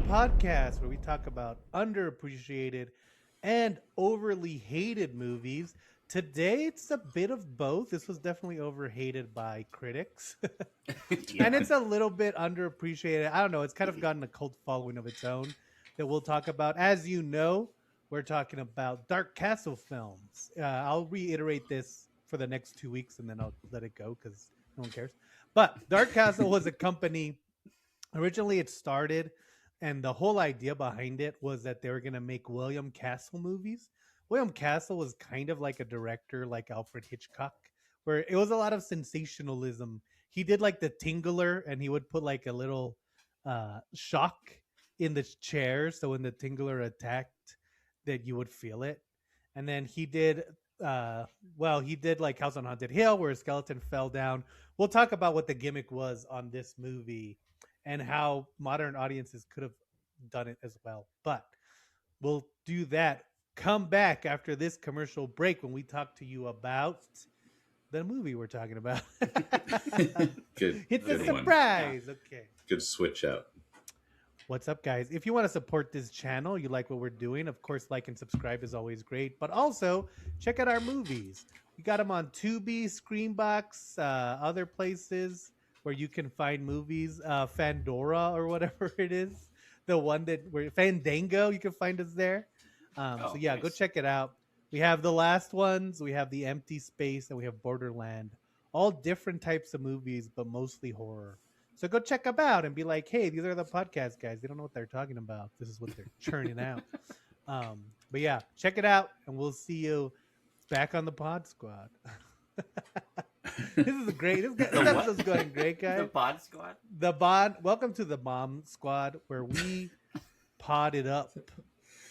podcast where we talk about underappreciated and overly hated movies. Today, it's a bit of both. This was definitely overhated by critics, and Yeah. it's a little bit underappreciated. I don't know. It's kind of gotten a cult following of its own that we'll talk about. As you know, we're talking about Dark Castle films. I'll reiterate this for the next 2 weeks and then I'll let it go because no one cares. But Dark Castle was a company. Originally, it started, and the whole idea behind it was that they were going to make William Castle movies. William Castle was kind of like a director like Alfred Hitchcock, where it was a lot of sensationalism. He did like the Tingler, and he would put like a little shock in the chair, so when the Tingler attacked, that you would feel it. And then he did, he did like House on Haunted Hill, where a skeleton fell down. We'll talk about what the gimmick was on this movie and how modern audiences could have done it as well. But we'll do that. Come back after this commercial break when we talk to you about the movie we're talking about. Good. It's a Good one. surprise. Okay. Good switch out. What's up, guys? If you want to support this channel, you like what we're doing, of course, like and subscribe is always great. But also, check out our movies. We got them on Tubi, Screenbox, other places where you can find movies. Fandora or whatever it is, the one that we're Fandango. You can find us there. So yeah, go Nice. check it out. We have the last ones. We have the Empty Space, and we have Borderland. All different types of movies, but mostly horror. So go check them out and be like, hey, these are the podcast guys. They don't know what they're talking about. This is what they're churning out. But yeah, check it out, and we'll see you back on the Pod Squad. This is great. This episode's going great, guys. The Pod Squad. Welcome to the Mom Squad, where we pod it up.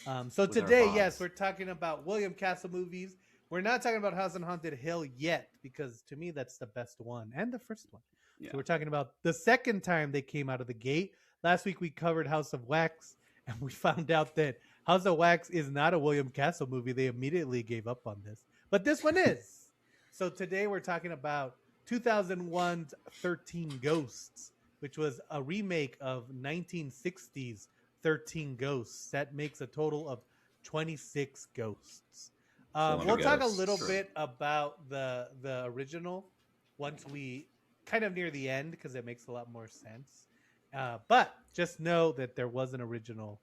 So With our today, moms. yes, we're talking about William Castle movies. We're not talking about House on Haunted Hill yet, because to me, that's the best one and the first one. Yeah. So we're talking about the second time they came out of the gate. Last week we covered House of Wax, and we found out that House of Wax is not a William Castle movie. They immediately gave up on this, but this one is. So today we're talking about 2001's 13 Ghosts, which was a remake of 1960s 13 Ghosts. That makes a total of 26 ghosts. We'll talk a little bit about the original once we kind of near the end, because it makes a lot more sense. But just know that there was an original,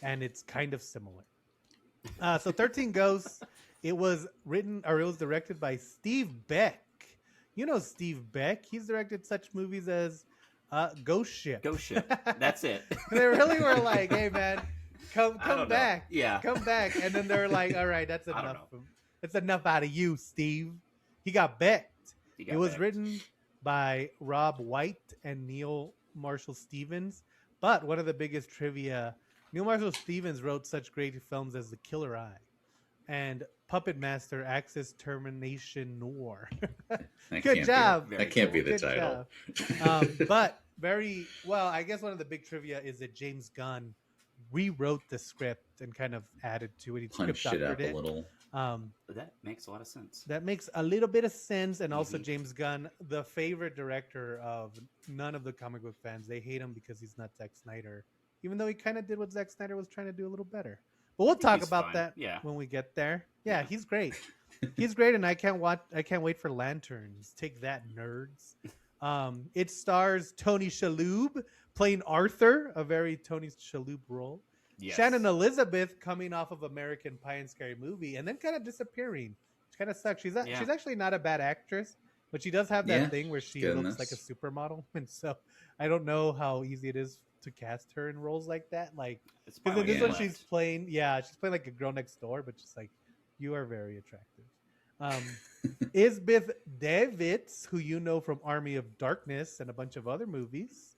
and it's kind of similar. So 13 Ghosts, it was directed by Steve Beck. You know Steve Beck. He's directed such movies as Ghost Ship. Ghost Ship. That's it. They really were like, hey, man, come back. Yeah. Come back. And then they're like, all right, that's enough. That's enough out of you, Steve. He got becked. It was written by Rob White and Neil Marshall Stevens. But one of the biggest trivia, Neil Marshall Stevens wrote such great films as The Killer Eye and Puppet Master Axis Termination Noir. Good job. That can't be the title. But very well, I guess one of the big trivia is that James Gunn rewrote the script and kind of added to it. He punched it up a little. That makes a lot of sense. That makes a little bit of sense. And also James Gunn, the favorite director of none of the comic book fans. They hate him because he's not Zack Snyder, even though he kind of did what Zack Snyder was trying to do a little better. But we'll talk about that when we get there. Yeah, he's great. He's great, and I can't wait for Lanterns. Take that, nerds. It stars Tony Shalhoub playing Arthur, a very Tony Shalhoub role. Yes. Shannon Elizabeth coming off of American Pie and Scary Movie and then kind of disappearing, which kind of sucks. She's actually not a bad actress, but she does have that thing where she looks like a supermodel, and so I don't know how easy it is to cast her in roles like that. Like, because in this one she's playing like a girl next door, but just like, you are very attractive. Isbeth Davids, who you know from Army of Darkness and a bunch of other movies,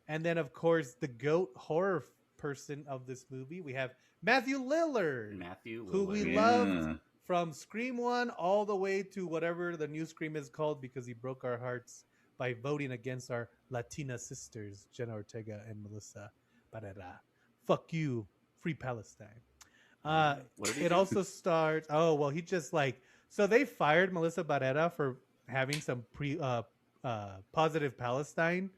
and then of course the GOAT horror person of this movie, we have Matthew Lillard, who we loved from Scream 1 all the way to whatever the new Scream is called, because he broke our hearts by voting against our Latina sisters, Jenna Ortega and Melissa Barrera. Fuck you, free Palestine. It also stars. Oh well, he just like, so they fired Melissa Barrera for having some positive Palestine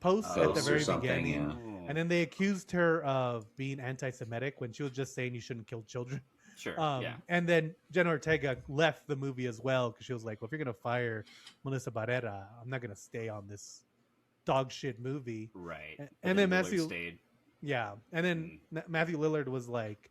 posts at the Posts or very something, beginning. yeah. And then they accused her of being anti-Semitic when she was just saying you shouldn't kill children. Sure. And then Jenna Ortega left the movie as well because she was like, well, if you're going to fire Melissa Barrera, I'm not going to stay on this dog shit movie. Right. And then Lillard Matthew stayed. Yeah. And then Matthew Lillard was like,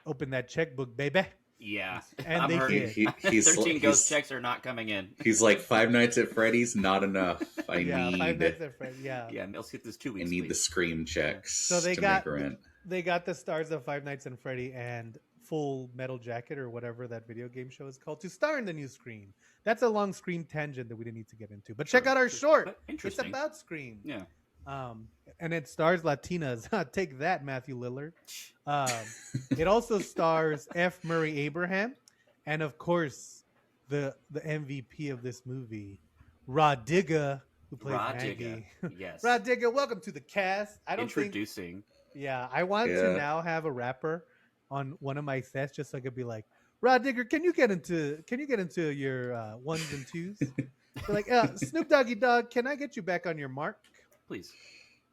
open that checkbook, baby. Yeah. And I'm they hurt. did. He's 13 ghost checks are not coming in. He's like, Five Nights at Freddy's, not enough. I Five need Nights at Freddy's. Yeah. Yeah, let's get this 2 I weeks. need the scream checks So they to got make rent. they got the stars of Five Nights at Freddy and Full Metal Jacket or whatever that video game show is called to star in the new Scream. That's a long Scream tangent that we didn't need to get into. But check out our short. But It's interesting. about Scream. Yeah. And it stars Latinas. Take that, Matthew Lillard. It also stars F. Murray Abraham, and of course, the MVP of this movie, Rod Digga, who plays Rod Maggie. Digga. Yes. Rod Digga, welcome to the cast. I don't think. Introducing. Yeah, I want to now have a rapper on one of my sets just so I could be like, Rod Digger, can you get into your ones and twos? They're like, Snoop Doggy Dogg, can I get you back on your mark? Please.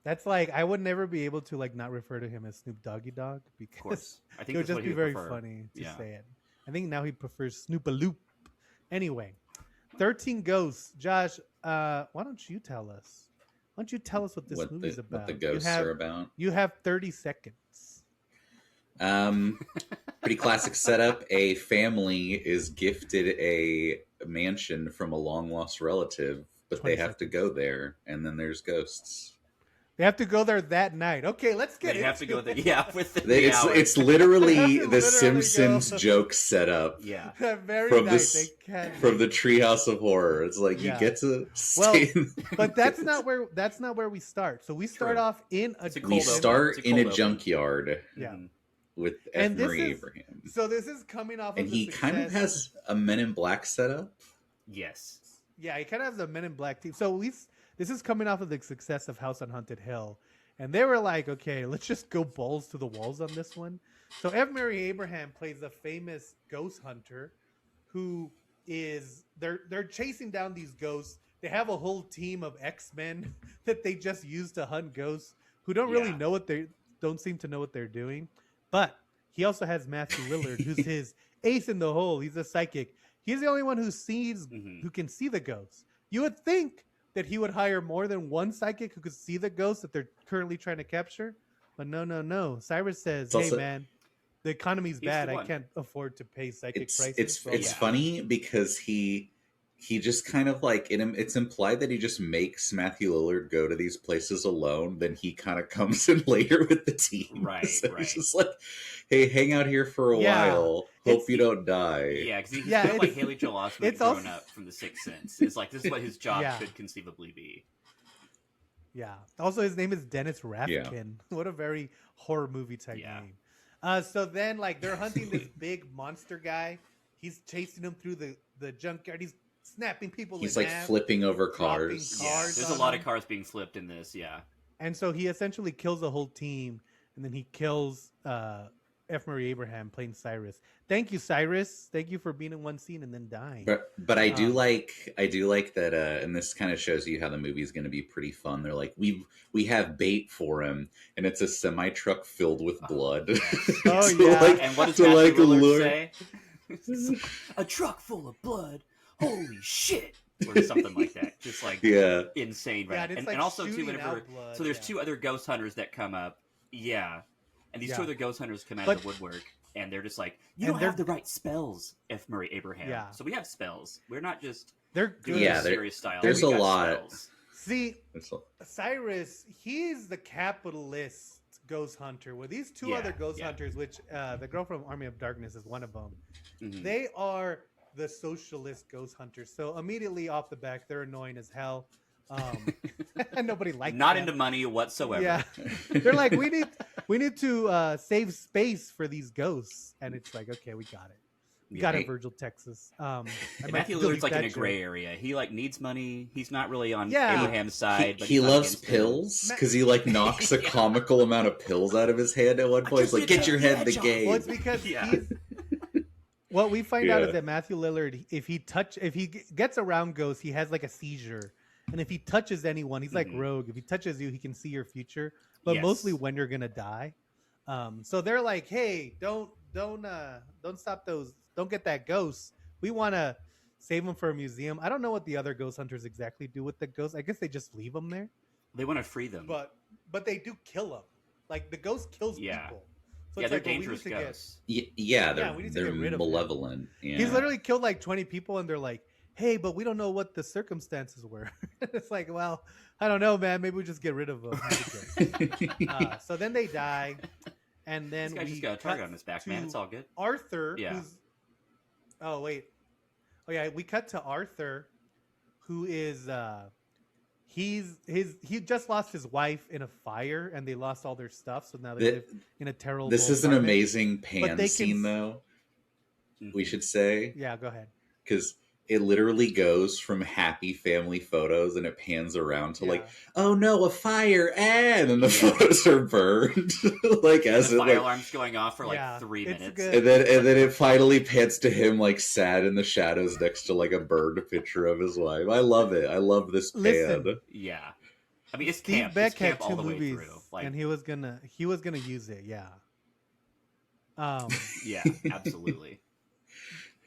That's like I would never be able to like not refer to him as Snoop Doggy Dog Of because course. I it think would that's just what be he would very prefer. funny to Yeah. say it. I think now he prefers Snoopaloop. Anyway, 13 Ghosts. Josh, why don't you tell us? Why don't you tell us what this movie's about? What the ghosts are about. You have 30 seconds. Pretty classic setup. A family is gifted a mansion from a long lost relative, but 20 they have to go there, and then there's ghosts. They have to go there that night. Okay, let's get They have to into go there. it. Yeah, with the hours. It's literally They have to the literally Simpsons go. joke setup Yeah. That very from night. this- They can't from the Treehouse of Horror. It's like Yeah. you get to Well, stay. but that's not where we start. So we start True. off in a It's a we cold open. start It's a in cold a open. junkyard Yeah. Mhm. with And F. this Murray is- Abraham, So this is coming off and of the he kind of success- has a Men in Black setup. Yes. Yeah, he kind of has the Men in Black team. So this is coming off of the success of House on Haunted Hill. And they were like, okay, let's just go balls to the walls on this one. So F. Murray Abraham plays a famous ghost hunter who is they're chasing down these ghosts. They have a whole team of X-Men that they just use to hunt ghosts who don't really Yeah. don't seem to know what they're doing. But he also has Matthew Lillard, who's his ace in the hole. He's a psychic. He's the only one who can see the ghosts. You would think that he would hire more than one psychic who could see the ghosts that they're currently trying to capture. But no. Cyrus says, It's hey, also- man, the economy's He's bad. the I one. can't afford to pay psychic prices. It's So- Yeah. funny because he just kind of like it's implied that he just makes Matthew Lillard go to these places alone. Then he kind of comes in later with the team. Right, So right. He's just like, hey, hang out here for a Yeah. while. It's- Hope you don't die. Yeah, because he's Yeah, kind of like it's- Haley Joel Osment it's growing also- up from The Sixth Sense. It's like this is what his job Yeah. should conceivably be. Yeah. Also, his name is Dennis Rathkin. What a very horror movie type Yeah. name. So then, like, they're hunting this big monster guy. He's chasing him through the junkyard. He's snapping people He's in like half. flipping over dropping cars. cars. There's a on lot him. of cars being flipped in this. Yeah. And so he essentially kills the whole team, and then he kills F. Murray Abraham playing Cyrus. Thank you, Cyrus. Thank you for being in one scene and then dying. But I do like that, and this kind of shows you how the movie's going to be pretty fun. They're like, we have bait for him, and it's a semi truck filled with blood. Oh, To, yeah. like, And what does to, Matthew like, Lillard lure- say? A truck full of blood. Holy shit! Or something like that. Just like Yeah, insane, Yeah, right? and it's and, like and also too, shooting whenever out blood, so there's yeah. two other ghost hunters that come up. Yeah, and these two Yeah. other ghost hunters come out But- of the woodwork, and they're just like, "You And don't they're- have the right spells, F. Murray Abraham." Yeah. So we have spells. We're not just They're doing good. Yeah, this there- serious style. there's We a got lot. spells. See, It's a- Cyrus, he's the capitalist ghost hunter. With these two Yeah, other ghost yeah. hunters, which the girl from Army of Darkness is one of them. Mhm. They are the socialist ghost hunters. So immediately off the back, they're annoying as hell. And nobody likes Not them. into money whatsoever. Yeah, they're like, we need to save space for these ghosts, and it's like, okay, we got it. We got it, Yeah. Virgil, Texas. And might Matthew delete Lillard's like in that a joke. gray area. He like needs money. He's not really on Yeah. Abraham's side. but he he's not loves against him. pills because he like knocks a Yeah. comical amount of pills out of his hand at one point. He's just like, did "Get your the head in the edge off." game." Well, it's because Yeah. he's. What we find out Yeah. is that Matthew Lillard, if he gets around ghosts, he has like a seizure, and if he touches anyone, he's like Rogue. If he touches you, he can see your future, but mostly when you're gonna die. So they're like, hey, don't stop those. Don't get that ghost. We want to save them for a museum. I don't know what the other ghost hunters exactly do with the ghosts. I guess they just leave them there. They want to free them, but they do kill them. Like the ghost kills people. So they're dangerous ghosts. They're malevolent. Yeah. He's literally killed like 20 people, and they're like, hey, but we don't know what the circumstances were. It's like, well, I don't know, man. Maybe we just get rid of them. So then they die, and then this guy just got a target on his back, man. It's all good. Arthur, we cut to Arthur, who is he just lost his wife in a fire, and they lost all their stuff, so now they live in a terrible. This is an amazing pan scene, though. We should say, yeah, go ahead, because it literally goes from happy family photos, and it pans around to like, oh no, a fire, and then the photos are burned. Like and as the fire alarm's going off for like 3 minutes, and then it finally pans to him like sad in the shadows next to like a burned picture of his wife. I love it. I love this pan. Yeah, I mean, it's Steve camp. Beck it's camp had two all the movies, way through. Like, and he was gonna use it. Yeah. Yeah, absolutely.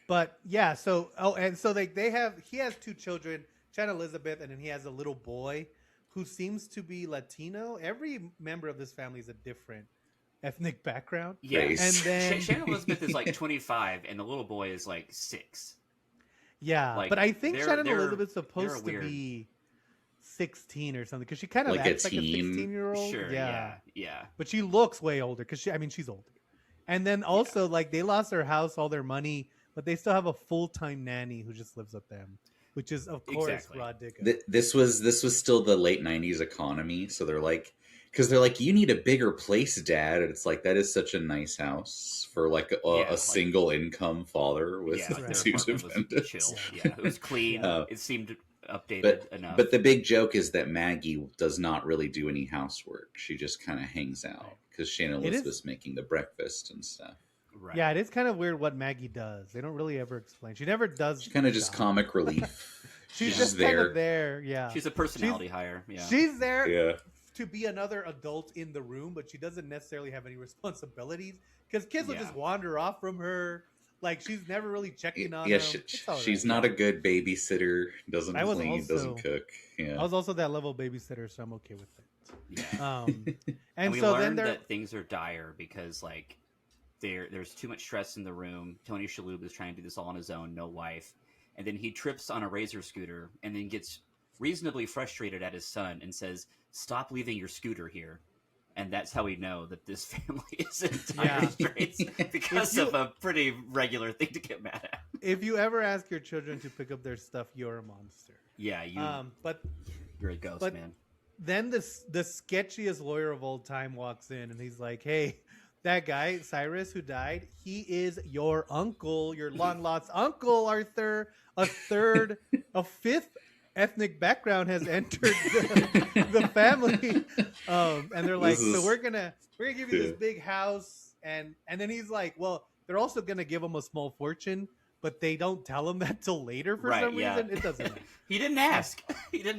But yeah, so he has two children, Chad Elizabeth, and then he has a little boy who seems to be Latino. Every member of this family is a different ethnic background. Yeah, and then Chad Elizabeth is like 25, and the little boy is like 6. Yeah, like, but I think Chad Elizabeth's supposed to be 16 or something, because she kind of acts like a 16-year-old. Sure, yeah. But she looks way older because she's older. And then also like they lost their house, all their money. But they still have a full-time nanny who just lives with them, which is, of course, Rod Digga. This was still the late 90s economy, so they're like, because they're like, you need a bigger place, Dad. And it's like, that is such a nice house for like a single income father with two dependents. Chill. Yeah, it was clean. It seemed updated enough. But the big joke is that Maggie does not really do any housework. She just kind of hangs out because Shannon Elizabeth's making the breakfast and stuff. Right. Yeah, it is kind of weird what Maggie does. They don't really ever explain. She never does. She's kind of just comic relief. She's just there. Kind of there. Yeah. She's a personality hire. Yeah. She's there to be another adult in the room, but she doesn't necessarily have any responsibilities because kids will just wander off from her. Like she's never really checking on them. She's not a good babysitter. Doesn't clean. Doesn't cook. Yeah. I was also that level babysitter, so I'm okay with it. Yeah. And we so learned then that things are dire because like. There's too much stress in the room. Tony Shalhoub is trying to do this all on his own, no wife. And then he trips on a razor scooter and then gets reasonably frustrated at his son and says, stop leaving your scooter here. And that's how we know that this family is in dire straits because of a pretty regular thing to get mad at. If you ever ask your children to pick up their stuff, you're a monster. Yeah, you're a ghost, man. Then the sketchiest lawyer of all time walks in and he's like, hey, that guy, Cyrus, who died, he is your uncle, your long-lost uncle, Arthur. A fifth ethnic background has entered the family. And they're like, so we're gonna give you this big house. And then he's like, well, they're also gonna give him a small fortune, but they don't tell him that till later for some reason. It doesn't matter. He didn't ask.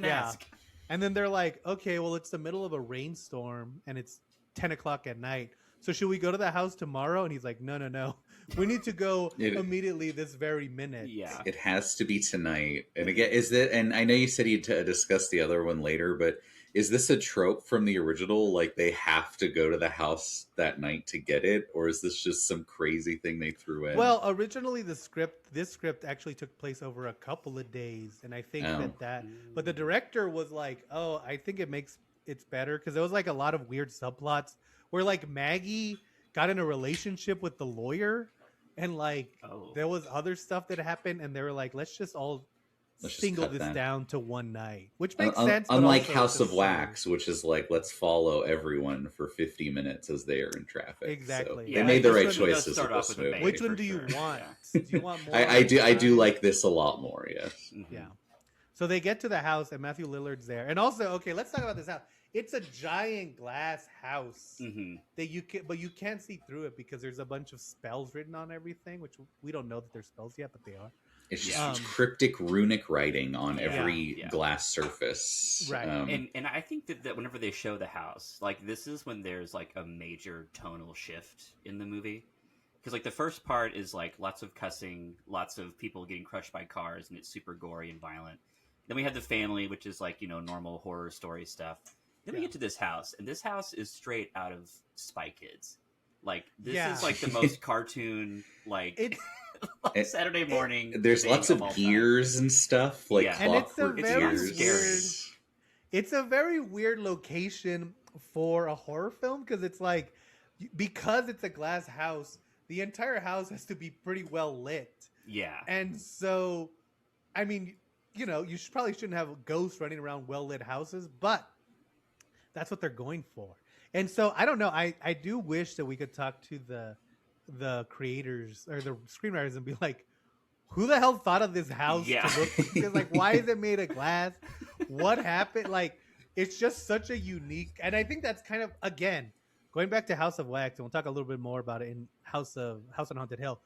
Ask. And then they're like, okay, well, it's the middle of a rainstorm and it's 10 o'clock at night. So should we go to the house tomorrow? And he's like, no. We need to go immediately this very minute. Yeah. It has to be tonight. And again, and I know you said you'd discuss the other one later, but is this a trope from the original? Like they have to go to the house that night to get it? Or is this just some crazy thing they threw in? Well, originally this script actually took place over a couple of days. And I think but the director was like, oh, I think it's better. Because there was like a lot of weird subplots where like Maggie got in a relationship with the lawyer and like there was other stuff that happened and they were like, let's just single this down to one night, which makes sense. Unlike House of Wax, which is like, let's follow everyone for 50 minutes as they are in traffic. Exactly. So they made the right choices with this movie. Which one do you want? Do you want more? I do like this a lot more, yes. Yeah. So they get to the house and Matthew Lillard's there. And also, okay, let's talk about this house. it's a giant glass house Hmm. that you can't see through it because there's a bunch of spells written on everything, which we don't know that they're spells yet, but they are. It's Yeah. just cryptic runic writing on Yeah, every yeah. glass surface. Right. And I think that whenever they show the house, like this is when there's like a major tonal shift in the movie. Because like the first part is like lots of cussing, lots of people getting crushed by cars, and it's super gory and violent. Then we have the family, which is like, you know, normal horror story stuff. Then we Yeah. get to this house, and this house is straight out of Spy Kids. Like this Yeah. is like the most cartoon like It's Saturday morning. There's thing lots of all time. gears and stuff, like Yeah. And it's a clockwork very gears. weird- it's a very weird location for a horror film because it's like because it's a glass house, the entire house has to be pretty well lit. Yeah. And so, I mean, you know, you probably shouldn't have ghosts running around well-lit houses, but that's what they're going for. And so, I don't know. I do wish that we could talk to the creators or the screenwriters and be like, who the hell thought of this house Yeah. to look because, like, why is it made of glass? What happened? Like, it's just such a unique, and I think that's kind of, again, going back to House of Wax, and we'll talk a little bit more about it in House on Haunted Hill.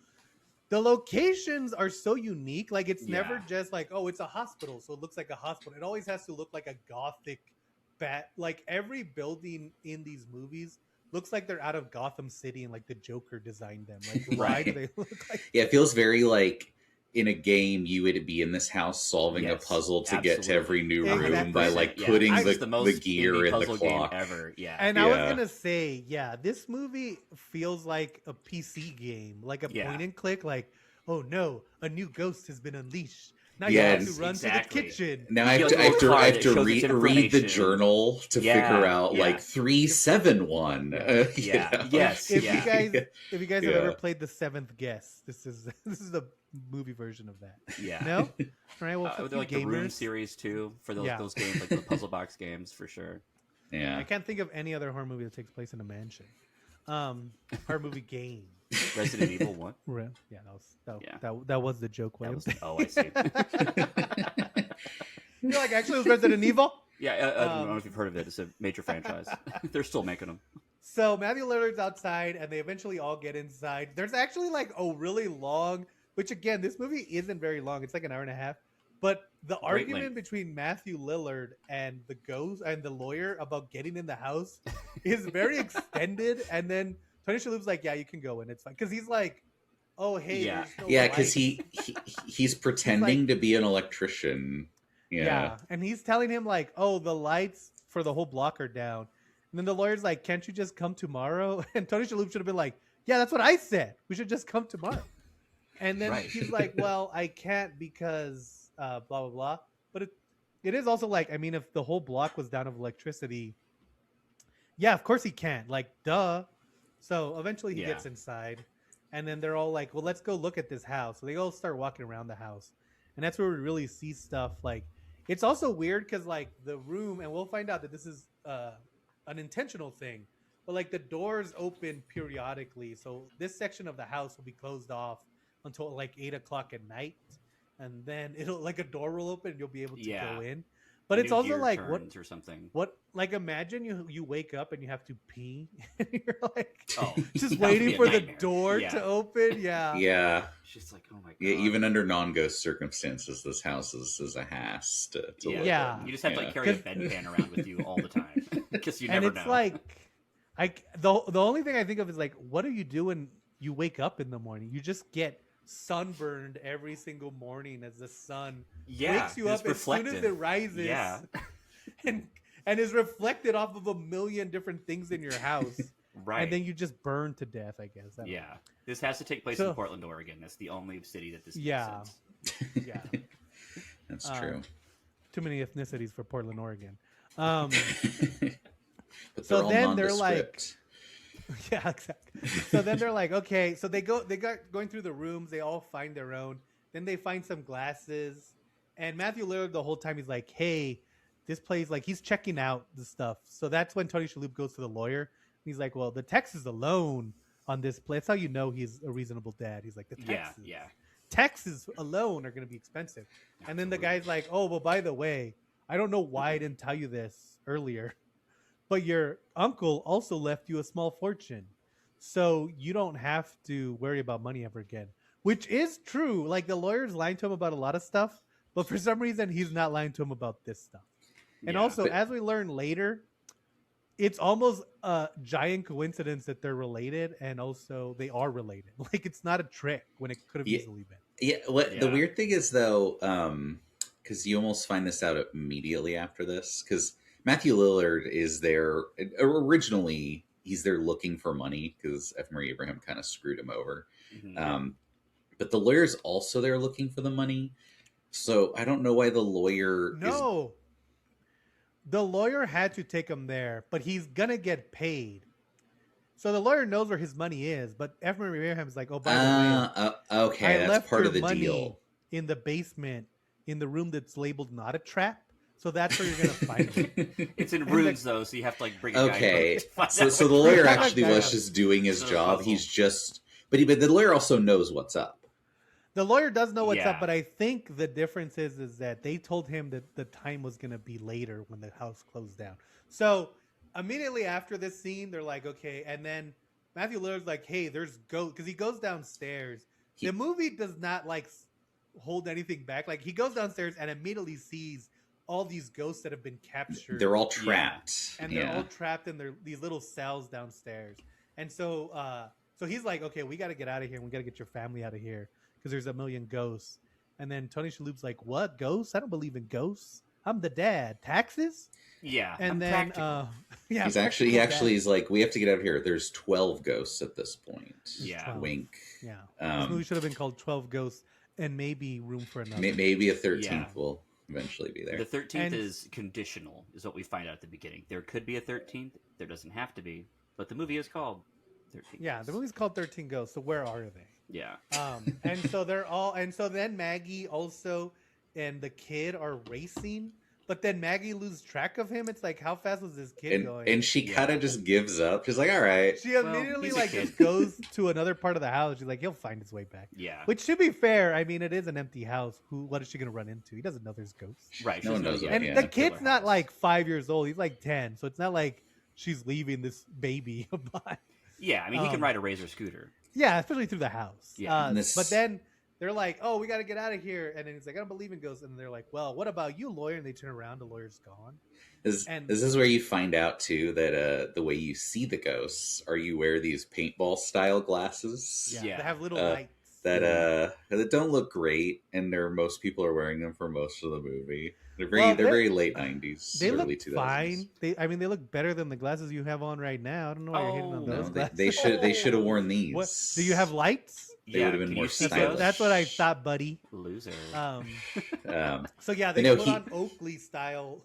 The locations are so unique. Like, it's never Yeah. just like, oh, it's a hospital, so it looks like a hospital. It always has to look like a gothic like every building in these movies looks like they're out of Gotham City and like the Joker designed them. Like, why do they look like Yeah, it feels very like in a game you would be in this house solving Yes, a puzzle to get to absolutely. every new room Exactly. by like Yeah. putting I- It's the most gear indie in the puzzle game clock. ever. Yeah. And I was Yeah. gonna say, yeah, this movie feels like a PC game, like a Yeah. point and click. Like, oh no, a new ghost has been unleashed. Now Yes, you have to run exactly. to the kitchen. Now I You have get to, a I have to, little I card have that to shows read, its read the information. journal to Yeah, figure out yeah. like 371. Yeah. you Yeah. know? Yes. If yeah. you guys have Yeah. ever played The Seventh Guest, this is the movie version of that. Yeah. No, all right. Well, fuck you like the Room gamers. series too for those Yeah. those games, like the puzzle box games for sure. Yeah. I can't think of any other horror movie that takes place in a mansion. Horror movie game. Resident Evil 1. Yeah, Yeah. that was the joke way. That of was, saying- oh, I see. You're like, actually, it was Resident Evil. Yeah, I don't know if you've heard of it. It's a major franchise. They're still making them. So Matthew Lillard's outside, and they eventually all get inside. There's actually like a really long, which again, this movie isn't very long. It's like an hour and a half. But the argument length. between Matthew Lillard and the ghost and the lawyer about getting in the house is very extended. And then Tony Shalhoub's like, "Yeah, you can go in. It's fine," because he's like, "Oh, hey, Yeah. there's no Yeah, because lights." he's pretending to be an electrician. Yeah. And he's telling him like, "Oh, the lights for the whole block are down." And then the lawyer's like, "Can't you just come tomorrow?" And Tony Shalhoub should have been like, "Yeah, that's what I said. We should just come tomorrow." And then Right. he's like, "Well, I can't because blah blah blah." But it is also like, I mean, if the whole block was down of electricity, yeah, of course he can't. Like, duh. So eventually he Yeah. gets inside, and then they're all like, "Well, let's go look at this house." So they all start walking around the house, and that's where we really see stuff. Like, it's also weird because like the room, and we'll find out that this is an intentional thing, but like the doors open periodically, so this section of the house will be closed off until like 8 o'clock at night, and then it'll like a door will open and you'll be able to Yeah. go in. But it's New also gear like turns or something. what like imagine you wake up and you have to pee and you're like Oh, just that would be waiting a for the nightmare. door Yeah. to open. Yeah. Yeah. It's just like, oh my god. Yeah, even under non-ghost circumstances, this house is a has to Yeah. live Yeah. in. You just have to like Yeah. carry a bedpan around with you all the time because you And never it's know. like the only thing I think of is like, what do you do when you wake up in the morning? You just get sunburned every single morning as the sun yeah, wakes you it's up as soon as reflective. it rises. Yeah. and is reflected off of a million different things in your house. Right. And then you just burn to death, I guess. I don't yeah. This has to take place So- in Portland, Oregon. That's the only city that this makes Yeah. sense. know. Yeah. That's Um, true. Too many ethnicities for Portland, Oregon. But so they're all then they're like- nondescript. Yeah, exactly. So then they're like, okay, so they got going through the rooms, they all find their own. Then they find some glasses. And Matthew Lillard the whole time he's like, hey, this place, like he's checking out the stuff. So that's when Tony Shalhoub goes to the lawyer. He's like, well, the taxes alone on this place, that's how you know he's a reasonable dad. He's like, the Yeah, taxes. yeah. Taxes alone are going to be expensive. And then the guy's like, oh, well, by the way, I don't know why I didn't tell you this earlier, but your uncle also left you a small fortune. So you don't have to worry about money ever again. Which is true. Like the lawyer's lying to him about a lot of stuff, but for some reason he's not lying to him about this stuff. And Yeah. also, But as we learn later, it's almost a giant coincidence that they're related and also they are related. Like it's not a trick when it could have yeah, easily been. yeah. What the Yeah. weird thing is though, because you almost find this out immediately after this, because Matthew Lillard is there originally. He's there looking for money because F. Murray Abraham kind of screwed him over. Mhm. But the lawyer's also there looking for the money. So I don't know why the lawyer is. No, the lawyer had to take him there, but he's gonna get paid. So the lawyer knows where his money is, but F. Murray Abraham is like, "Oh, by the way, Okay, I that's left part your of the money deal. in the basement in the room that's labeled not a trap. So that's where you're gonna find it." It's in And runes though, so you have to like bring a Okay, guy. to find so out the what- lawyer It's not actually like was that. just doing his It's a job. puzzle. He's just, but the lawyer also knows what's up. The lawyer does know what's Yeah. up, but I think the difference is that they told him that the time was gonna be later when the house closed down. So immediately after this scene, they're like, "Okay," and then Matthew Lillard's like, "Hey, there's ghosts," because he goes downstairs. He- The movie does not like hold anything back. Like he goes downstairs and immediately sees all these ghosts that have been captured. They're all trapped. And they're all trapped in these little cells downstairs. And so he's like, "Okay, we got to get out of here. And we got to get your family out of here because there's a million ghosts." And then Tony Shalhoub's like, "What, ghosts? I don't believe in ghosts. I'm the dad. Taxes?" Yeah. And I'm then practical. yeah, He practical actually dad. is like, we have to get out of here. There's 12 ghosts at this point. Yeah. 12. Wink. Yeah. This movie Um, should have been called 12 Ghosts and maybe room for another. maybe a 13th Yeah. will eventually be there. The 13th And- is conditional, is what we find out at the beginning. There could be a 13th. There doesn't have to be, but the movie is called 13. Yeah, the movie's called 13 Ghosts. So where are they? Yeah. And so they're all, and so then Maggie also and the kid are racing, but then Maggie loses track of him. It's like, how fast was this kid going? And she Yeah. kind of just gives up. She's like, all right. She Well, immediately he's a like kid. just goes to another part of the house. She's like, he'll find his way back. Yeah. Which should be fair. I mean, it is an empty house. What is she gonna run into? He doesn't know there's ghosts. Right. No one knows yeah, what- And yeah. the kid's killer not house. like 5 years old. He's like 10. So it's not like she's leaving this baby behind. Yeah, I mean, he can um, ride a Razor scooter. Yeah, especially through the house. Yeah. And this- But then they're like, "Oh, we got to get out of here." And then he's like, "I don't believe in ghosts." And they're like, "Well, what about you, lawyer?" And they turn around, the lawyer's gone. and- This is where you find out too that the way you see the ghosts are you wear these paintball style glasses Yeah, Yeah. they have little Uh, lights. that don't look great, and most people are wearing them for most of the movie. They're Well, they're they're- very late 90s, They early look 2000s. fine. I mean, they look better than the glasses you have on right now. I don't know why you're hitting on Oh, those No, glasses. they should have worn these. What, do you have lights? They would've been can more you see stylish. those? That's what I thought, buddy. Loser. Um, So yeah, they You know, put he- on Oakley style.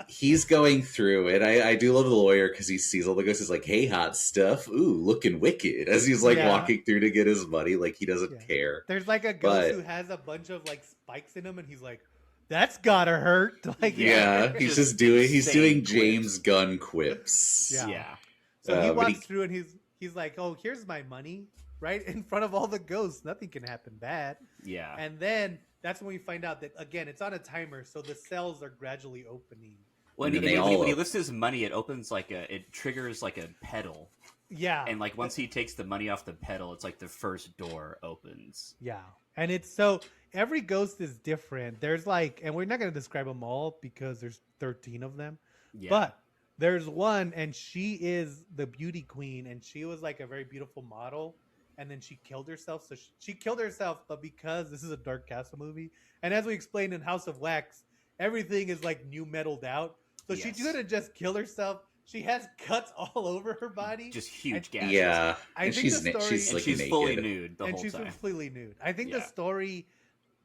he's going through it. I do love the lawyer because he sees all the ghosts. He's like, "Hey, hot stuff! Ooh, looking wicked!" As he's like Yeah. walking through to get his money, like he doesn't Yeah. care. There's like a ghost But- who has a bunch of like spikes in him, and he's like, "That's gotta hurt." Like Yeah, he's Just doing insane James Gunn quips. Yeah. Yeah. So he but walks through and he's like, "Oh, here's my money." Right in front of all the ghosts, nothing can happen bad. Yeah. And then that's when we find out that again, it's on a timer, so the cells are gradually opening. When, And he, then they when he- all when he op- lifts his money, it opens it triggers like a pedal. Yeah, And like once he takes the money off the pedal, it's like the first door opens. yeah, and it's so every ghost is different. There's like, and we're not going to describe them all because there's 13 of them, Yeah. but there's one, and she is the beauty queen, and she was like a very beautiful model. And then she killed herself. So she killed herself, but because this is a Dark Castle movie, and as we explained in House of Wax, everything is like new metaled out. So she Yes. couldn't just kill herself. She has cuts all over her body. just huge And- gashes. Yeah, I and think she's the story- she's And like she's naked. fully nude the and whole she's time. completely nude. I think the Yeah. story,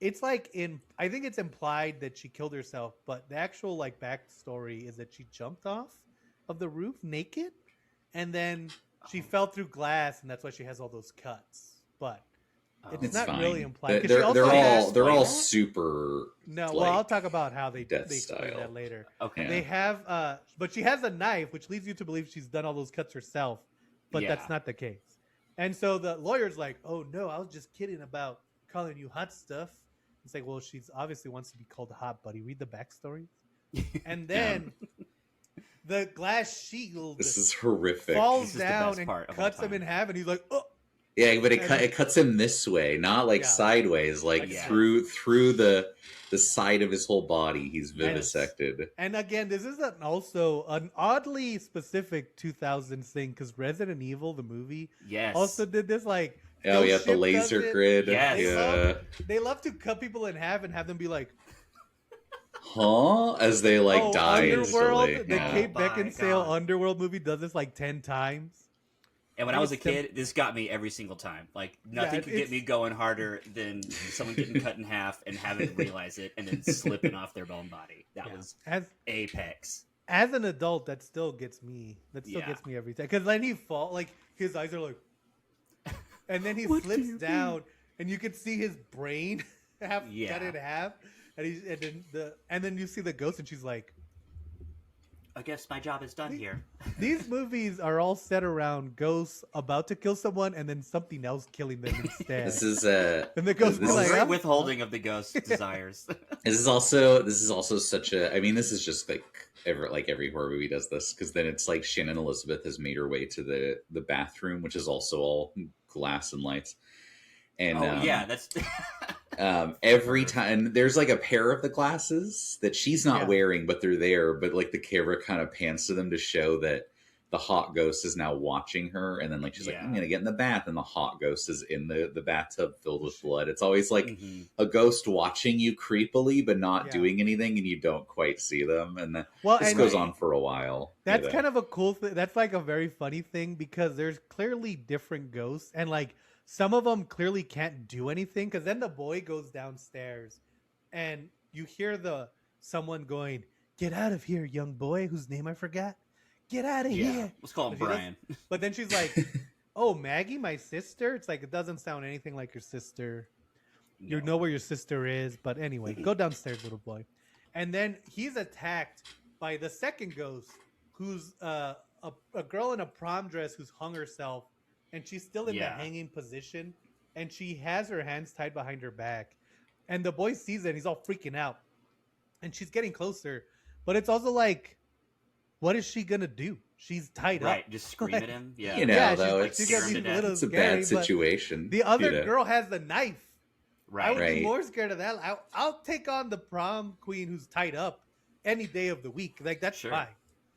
it's like I think it's implied that she killed herself, but the actual like backstory is that she jumped off of the roof naked, and then she Oh. fell through glass, and that's why she has all those cuts. But Oh. it's It's not fine. really implied. 'Cause she They're, also they're all has- they're all like- super. no. like, Well, I'll talk about how they death explain style. that later. Okay. Yeah. They have, but she has a knife, which leads you to believe she's done all those cuts herself, but Yeah. that's not the case. And so the lawyer's like, "Oh no, I was just kidding about calling you hot stuff." It's like, well, she's obviously wants to be called hot, buddy. Read the backstory. And then the glass shield This is horrific. falls This is the down best and part of all cuts him in time. half, and he's like, oh. Yeah, but And- it cuts him this way, not like Yeah. sideways, like Yeah. through the side of his whole body. He's vivisected. And again, this is also an oddly specific 2000s thing because Resident Evil, the movie, Yes. also did this. Like, Oh yeah, the Ghost Ship laser does it. grid. Yes. Yeah. They love to cut people in half and have them be like, Huh? As they like die Underworld, instantly. the Yeah. Kate my Beckinsale God. Underworld movie does this like 10 times. And when I was a kid, this got me every single time. Like, nothing could get me going harder than someone getting cut in half and having to realize it and then slipping off their bone body. That was apex. As an adult, that still gets me. That still Yeah. gets me every time. Because then he fall, like his eyes are like, and then he What do slips you down, and you can see his brain cut Yeah. in half, and then you see the ghost, and she's like, I guess my job is done here. these movies are all set around ghosts about to kill someone, and then something else killing them instead. This is and the ghost this be is- like, Great "Ah." withholding of the ghost desires. this is also such a. I mean, this is just like every horror movie does this, because then it's like Shannon Elizabeth has made her way to the bathroom, which is also all glass and lights. And yeah, that's every time there's like a pair of the glasses that she's not Yeah. wearing, but they're there. But like the camera kind of pans to them to show that the hot ghost is now watching her, and then like she's like, Yeah. I'm gonna get in the bath, and the hot ghost is in the bathtub filled with blood. It's always like Mhm. a ghost watching you creepily, but not Yeah. doing anything, and you don't quite see them. And Well, this and goes on for a while. that's kind of a cool thing. That's like a very funny thing because there's clearly different ghosts, and like some of them clearly can't do anything. Because then the boy goes downstairs, and you hear someone going, "Get out of here, young boy," whose name I forgot. Get out of Yeah. here. Let's call him But she Brian. But then she's like, "Oh, Maggie, my sister." It's like it doesn't sound anything like your sister. You know where your sister is, but anyway, go downstairs, little boy. And then he's attacked by the second ghost, who's a girl in a prom dress who's hung herself, and she's still in the Yeah. hanging position, and she has her hands tied behind her back. And the boy sees it, and he's all freaking out, and she's getting closer, but it's also like, what is she gonna do? She's tied Right, up. just scream at him. Yeah. You know, Yeah, though, she's gonna be be a little it's a scary, bad but situation. The other you know. girl has the knife. I Right. would be Right. more scared of that. I'll take on the prom queen who's tied up any day of the week. Like that's Sure. fine.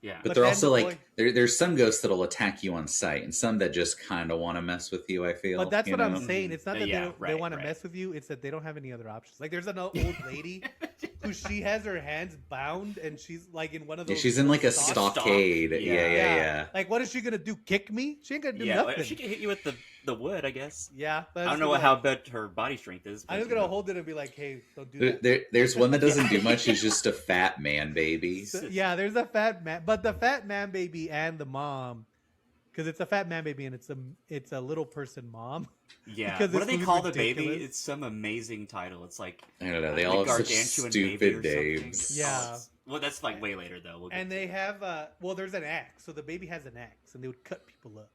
Yeah. But But they're then also the like boy- there's some ghosts that'll attack you on sight, and some that just kind of want to mess with you. I feel. But that's you what I'm know? saying. It's not that Yeah, they right, want to right. mess with you. It's that they don't have any other options. Like there's an old lady who she has her hands bound, and she's like in one of Yeah, those. she's in like a stalks. stockade. Yeah. Yeah. Like what is she gonna do? Kick me? She ain't gonna do Yeah, nothing. she can hit you with the wood, I guess. Yeah, but I don't know how bad her body strength is. I'm but, just you gonna know. hold it and be like, "Hey, don't do that." There's one that doesn't do much. He's just a fat man baby. Yeah, there's a fat man, but the fat man baby and the mom, because it's a fat man baby and it's a little person mom. Yeah. because What do this they movie's call the baby? ridiculous. It's some amazing title. It's like I don't know. They the all have such Gargantuan baby stupid or something. names. Yeah. Oh, well, that's like way later though. We'll get And to they it. have there's an axe, so the baby has an axe, and they would cut people up.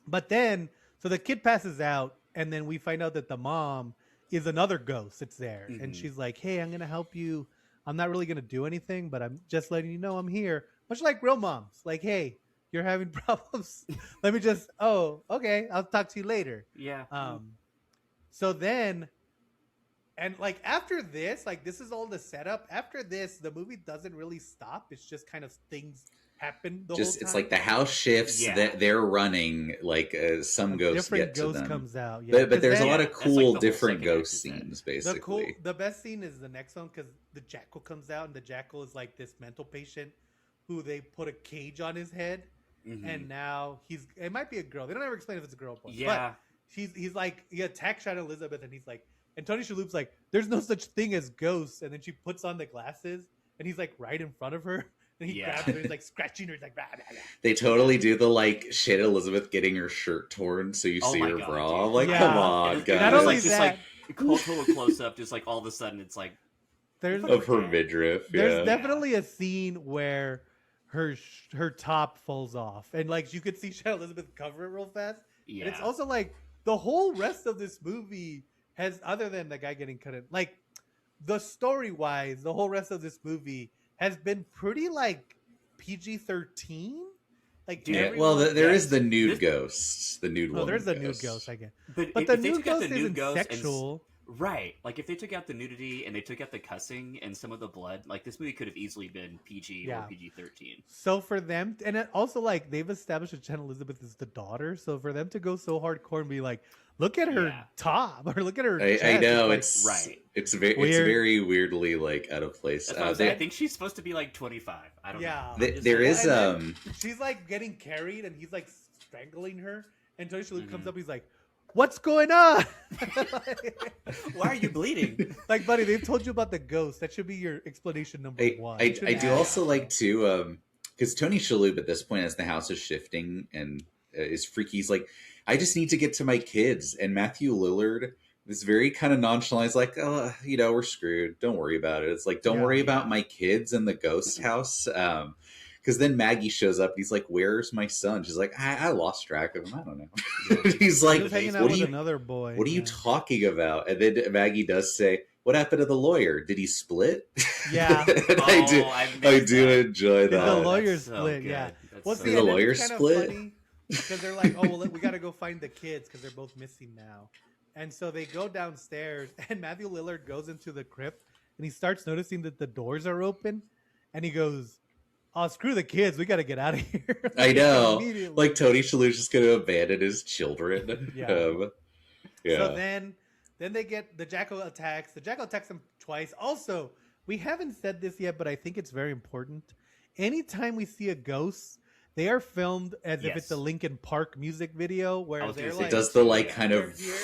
But then so the kid passes out, and then we find out that the mom is another ghost. It's there, and Mhm. she's like, "Hey, I'm gonna help you. I'm not really gonna do anything, but I'm just letting you know I'm here." Much like real moms, like, "Hey, you're having problems. Let me just. Oh, okay. I'll talk to you later." Yeah. So then, and like after this, like this is all the setup. After this, the movie doesn't really stop. It's just kind of things happen the whole Just time. it's like the house shifts. Yeah. That they're running. Like some ghosts different get to ghost them. comes out. Yeah, But 'cause there's a then lot of that's like cool the whole different second act ghost is that. scenes, basically. the best scene is the next one because the jackal comes out, and the jackal is like this mental patient who they put a cage on his head, Mhm. and now it might be a girl. They don't ever explain if it's a girl or boy. Yeah. But he's like he attacks Shannon Elizabeth, and he's like, and Tony Shalhoub's like, "There's no such thing as ghosts," and then she puts on the glasses, and he's like right in front of her, and he Yeah. grabs her, he's like scratching her, he's like, "Rah, rah, rah." They totally do the like shit Elizabeth getting her shirt torn so you Oh see my her God, bra. dude. Like, Yeah. come on, And guys. Not it's only like, just that- like total close up, just like all of a sudden it's like There's of her midriff. There's Yeah. definitely a scene where her top falls off, and like you could see Shannon Elizabeth cover it real fast. yeah. And it's also like the whole rest of this movie has, other than the guy getting cut in, like the story wise, the whole rest of this movie has been pretty like PG-13. Like Dude, Yeah, well, everyone. there yeah, is the nude this, ghosts, the nude Oh, woman there's a nude ghost. ghost, I guess. but But the if they nude took out the ghost nude isn't ghost sexual. right, like if they took out the nudity and they took out the cussing and some of the blood, like this movie could have easily been PG or Yeah. PG-13. So for them, and it also like they've established that Jen Elizabeth is the daughter. So for them to go so hardcore and be like, look at her Yeah. top or look at her chest, I know it's like, Right. it's weird. very weirdly like out of place. That's what I'm saying. I There, think she's supposed to be like 25. I don't know. Yeah. I'm just there saying. is And then she's like getting carried, and he's like strangling her. And Tony Shalhoub comes Mhm. up, he's like, "What's going on?" Why are you bleeding? Like, buddy, they've told you about the ghost. That should be your explanation number one. I You shouldn't do ask. also like to because Tony Shalhoub at this point, as the house is shifting and is freaky, he's like, I just need to get to my kids. And Matthew Lillard is very kind of nonchalant. He's like, oh, we're screwed. Don't worry about it. It's like, don't Yeah. worry about my kids and the ghost house. Because then Maggie shows up. And he's like, where's my son? She's like, I lost track of him. I don't know. He's He like, was hanging what out do with you another boy. what are you Yeah. talking about? And then Maggie does say, what happened to the lawyer? Did he split? Yeah. And I I do enjoy Did the that. lawyer That's so split? good. Yeah. That's Well, so see, Did the and then lawyer it's kind of split? funny because they're like, "Oh, well, we got to go find the kids because they're both missing now." And so they go downstairs, and Matthew Lillard goes into the crypt, and he starts noticing that the doors are open, and he goes, "Oh, screw the kids, we got to get out of here." I know. Immediately. Like Tony Shalhoub's just going to abandon his children. Yeah. Yeah. So then they get the jackal attacks. The jackal attacks them twice. Also, we haven't said this yet, but I think it's very important. Anytime we see a ghost, they are filmed as if it's a Yes. Linkin Park music video where I was they're gonna say, like it does the like kind they're of. here,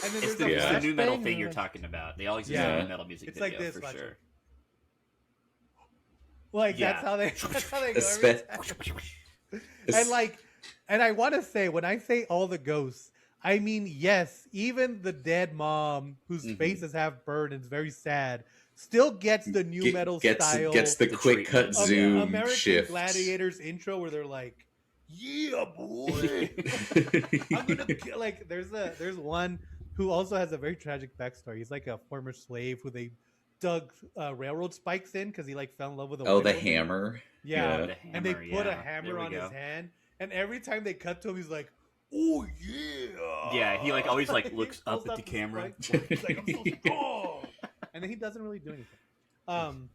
and then It's there's the, a it's the new metal flashbang, thing and you're like- talking about. They always use Yeah. the new metal music It's like video this, for watch it. sure. Like Yeah. that's how they go. Every Espe- time. And I want to say, when I say all the ghosts, I mean, yes, even the dead mom whose Mhm. face is half burned and is very sad still gets the new metal style gets the the quick cut treatment. zoom American shift. Gladiators intro where they're like, "Yeah, boy, I'm gonna kill." Like, there's one who also has a very tragic backstory. He's like a former slave who they dug railroad spikes in because he like fell in love with a Oh, white the woman. hammer. Yeah. The And they hammer, put a yeah. hammer There we on his go. hand, and every time they cut to him, he's like, "Oh yeah." Yeah, he like always like He looks pulls up at out the camera. spike. He's like, "I'm so strong," and then he doesn't really do anything.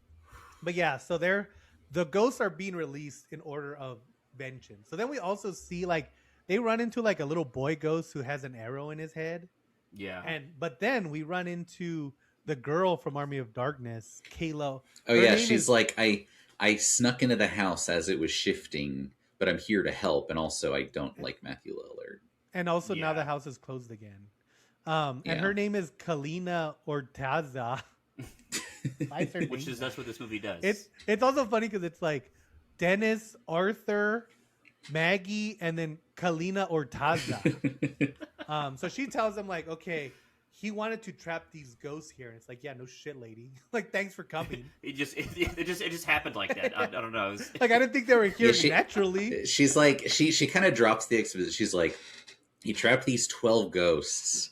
But yeah, so the ghosts are being released in order of vengeance. So then we also see like they run into like a little boy ghost who has an arrow in his head, Yeah. but then we run into the girl from Army of Darkness, Kayla. Oh Her yeah, name she's is- like I snuck into the house as it was shifting, but I'm here to help, and also I don't like Matthew Lillard. And also now Yeah. the house is closed again. And Yeah. her name is Kalina Ortaza. That's what this movie does. It's also funny because it's like Dennis, Arthur, Maggie, and then Kalina Ortaza. So she tells him like, okay, he wanted to trap these ghosts here, and it's like, yeah, no shit, lady. Like, thanks for coming. it just happened like that. I don't know. It was- Like, I didn't think they were here Yeah, naturally. She's like she kind of drops the exposition. She's like, he trapped these 12 ghosts,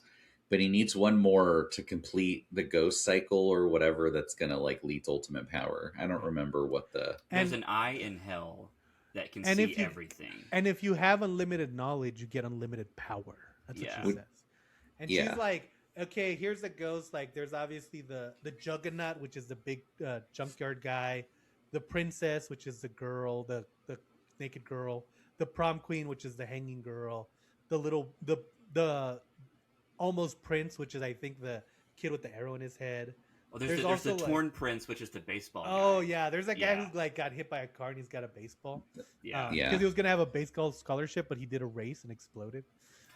but he needs one more to complete the ghost cycle or whatever that's gonna like lead to ultimate power. I don't remember what the There's And an eye in hell that can And see if you- everything. and if you have unlimited knowledge, you get unlimited power. That's what Yeah. she says. And Yeah. she's like, okay, here's the ghost. Like, there's obviously the Juggernaut, which is the big junkyard guy, the princess, which is the girl, the naked girl, the prom queen, which is the hanging girl, the almost prince, which is I think the kid with the arrow in his head. Well, there's there's the also, like- torn prince, which is the baseball. Oh guy. yeah, there's a guy Yeah. who like got hit by a car and he's got a baseball. Yeah. Yeah. Because he was gonna have a baseball scholarship, but he did a race and exploded.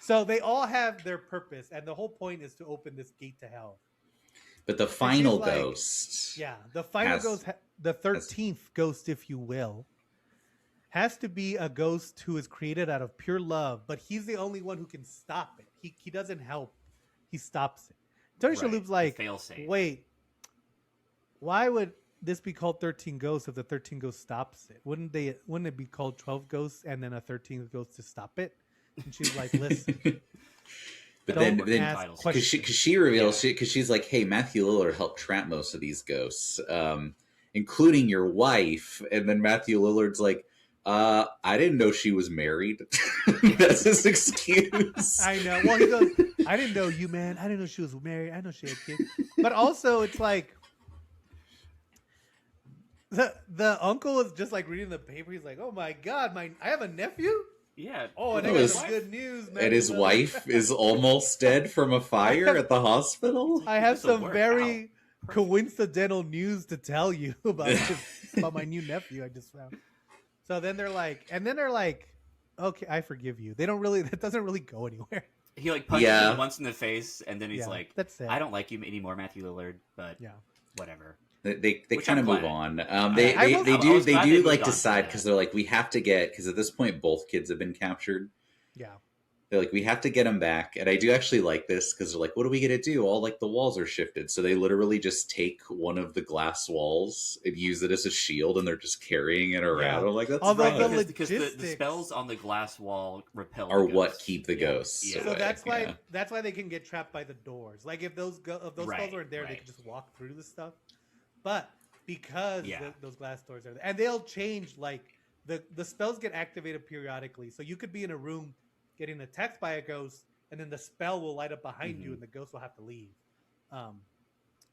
So they all have their purpose, and the whole point is to open this gate to hell. but the final like- ghost. Yeah, the final Has- ghost, the 13th ghost, if you will, has to be a ghost who is created out of pure love, but he's the only one who can stop it. He doesn't help; he stops it. Tony Right, Shalhoub's the like, fail-safe. wait, why would this be called 13 ghosts if the 13 ghost stops it? Wouldn't it be called 12 ghosts and then a 13th ghost to stop it? And she's like, listen, But don't then ask titles. questions. because she reveals because she's like, hey, Matthew Lillard helped trap most of these ghosts, including your wife. And then Matthew Lillard's like, I didn't know she was married. That's his excuse. I know. Well, he goes, I didn't know you, man. I didn't know she was married. I know she had kids. But also, it's like the uncle is just like reading the paper. He's like, oh my God, I have a nephew? Yeah. Oh, and I got some good news, man. And his wife is almost dead from a fire at the hospital. I have This will some work very out. coincidental news to tell you about my new nephew I just found. So then they're like, okay, I forgive you. They don't really, that doesn't really go anywhere. He like punches him once in the face, and then he's like, that's it. I don't like you anymore, Matthew Lillard, but whatever. They Which kind I'm of move glad. on. I was They glad they do moved like on decide from because that. they're like, we have to get, because at this point both kids have been captured. Yeah. They're like, we have to get them back. And I do actually like this because they're like, what are we going to do? All like the walls are shifted. So they literally just take one of the glass walls and use it as a shield, and they're just carrying it around. Yeah. I'm like, that's Although fun. the Because the spells on the glass wall repel Are the what ghosts. keep the ghosts Yeah. So away. that's why Yeah. that's why they can get trapped by the doors. Like if those spells weren't there, they right. could just walk through the stuff. But because Yeah. those glass doors are there, and they'll change. Like the spells get activated periodically, so you could be in a room getting attacked by a ghost, and then the spell will light up behind you, and the ghost will have to leave.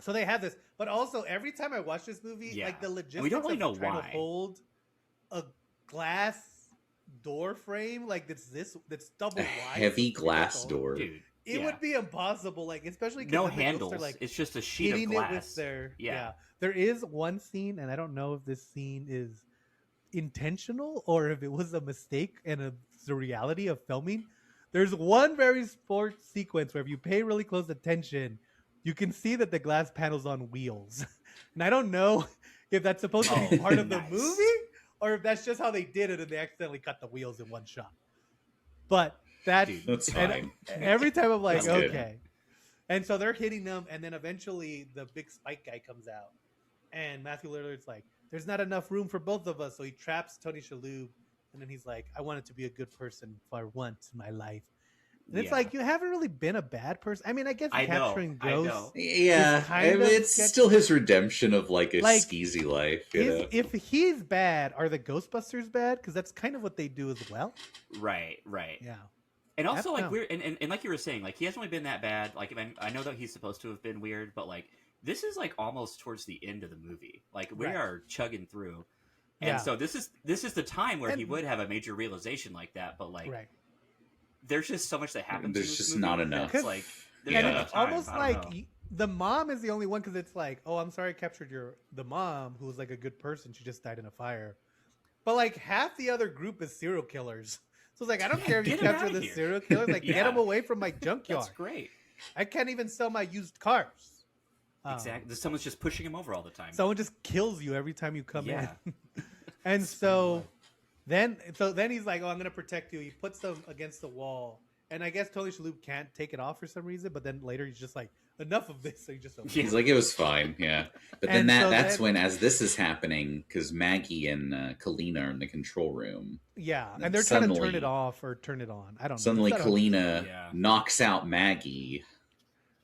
So they have this, but also every time I watch this movie, Yeah. like the And logistics we don't really know of trying why. to hold a glass door frame like that's double A wide, heavy so glass people- door. Dude, It yeah. would be impossible, like especially 'cause no then the ghosts handles. are, like It's just a sheet of hitting it glass. with their Yeah. There is one scene, and I don't know if this scene is intentional or if it was a mistake and it's the reality of filming. There's one very sports sequence where if you pay really close attention, you can see that the glass panel's on wheels. And I don't know if that's supposed to be part of the nice. movie or if that's just how they did it and they accidentally cut the wheels in one shot. But that's Dude, That's and fine. every time I'm like, That's good. okay. And so they're hitting them, and then eventually the big spike guy comes out. And Matthew Lillard's like, there's not enough room for both of us. So he traps Tony Shalhoub, and then he's like, I wanted to be a good person for once in my life. And it's Yeah. like, you haven't really been a bad person. I mean, I guess I know, capturing I ghosts. know. Yeah, It's kind of it's sketchy. still his redemption of like a Like, skeezy life. You know? If he's bad, are the Ghostbusters bad? Because that's kind of what they do as well. Right. Yeah. And I also, don't like, know. we're and like you were saying, like, he hasn't really been that bad. Like, I know that he's supposed to have been weird, but like, this is like almost towards the end of the movie. Like, we Right. are chugging through, and Yeah. so this is the time where he And- would have a major realization like that. But like, Right. there's just so much that happens. There's in this just movie not enough. that's, like, there's And not Yeah. enough it's time. almost I don't like know. the mom is the only one because it's like, oh, I'm sorry I captured the mom who was like a good person. She just died in a fire. But like half the other group is serial killers. So it's like, I don't care if you Get 'em capture outta the here. serial killers. Like, get Yeah. them away from my junkyard. That's great. I can't even sell my used cars. Exactly. Someone's just pushing him over all the time. Someone just kills you every time you come Yeah. in. And so then he's like, oh, I'm going to protect you. He puts them against the wall. And I guess Tony Shalhoub can't take it off for some reason. But then later he's just like, enough of this. So he just opens He's like, it was fine, yeah. But then And so that's then- when, as this is happening, because Maggie and Kalina are in the control room. Yeah, And and they're trying to turn suddenly- it off or turn it on. I don't know. Suddenly, It's not a- Kalina Yeah. knocks out Maggie.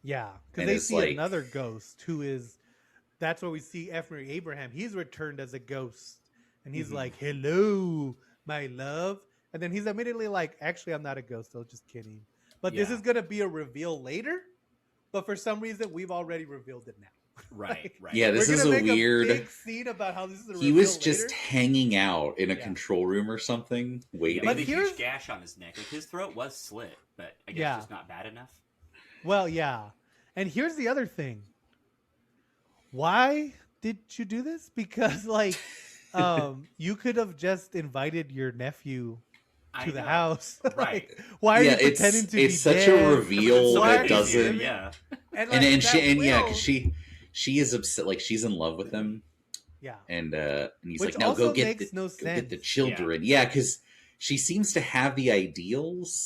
Yeah, because and they it's see like- another ghost who is. That's where we see F. Murray Abraham. He's returned as a ghost, and he's Mhm. like, "Hello, my love," and then he's immediately like, "Actually, I'm not a ghost. I was just kidding." But this Yeah. is gonna be a reveal later. But for some reason, we've already revealed it now. Right. Right. Yeah, this We're is gonna a make weird. a big scene about how this is a He reveal was just later. hanging out in a Yeah. control room or something, Yeah, waiting. But with a here's- huge gash on his neck. Like, his throat was slit, but I guess Yeah. just not bad enough. Well, yeah, and here's the other thing. Why did you do this? Because like, you could have just invited your nephew I to the know. house. Like, Right. why are Yeah, you pretending to be it's such dead? a reveal Why that are you doesn't. doing- Yeah. And, And like, and she that and yeah, will- because she is upset. Like she's in love with him, yeah, and he's Which like, no, also go get makes the no go get the sense. children. Yeah, because she seems to have the ideals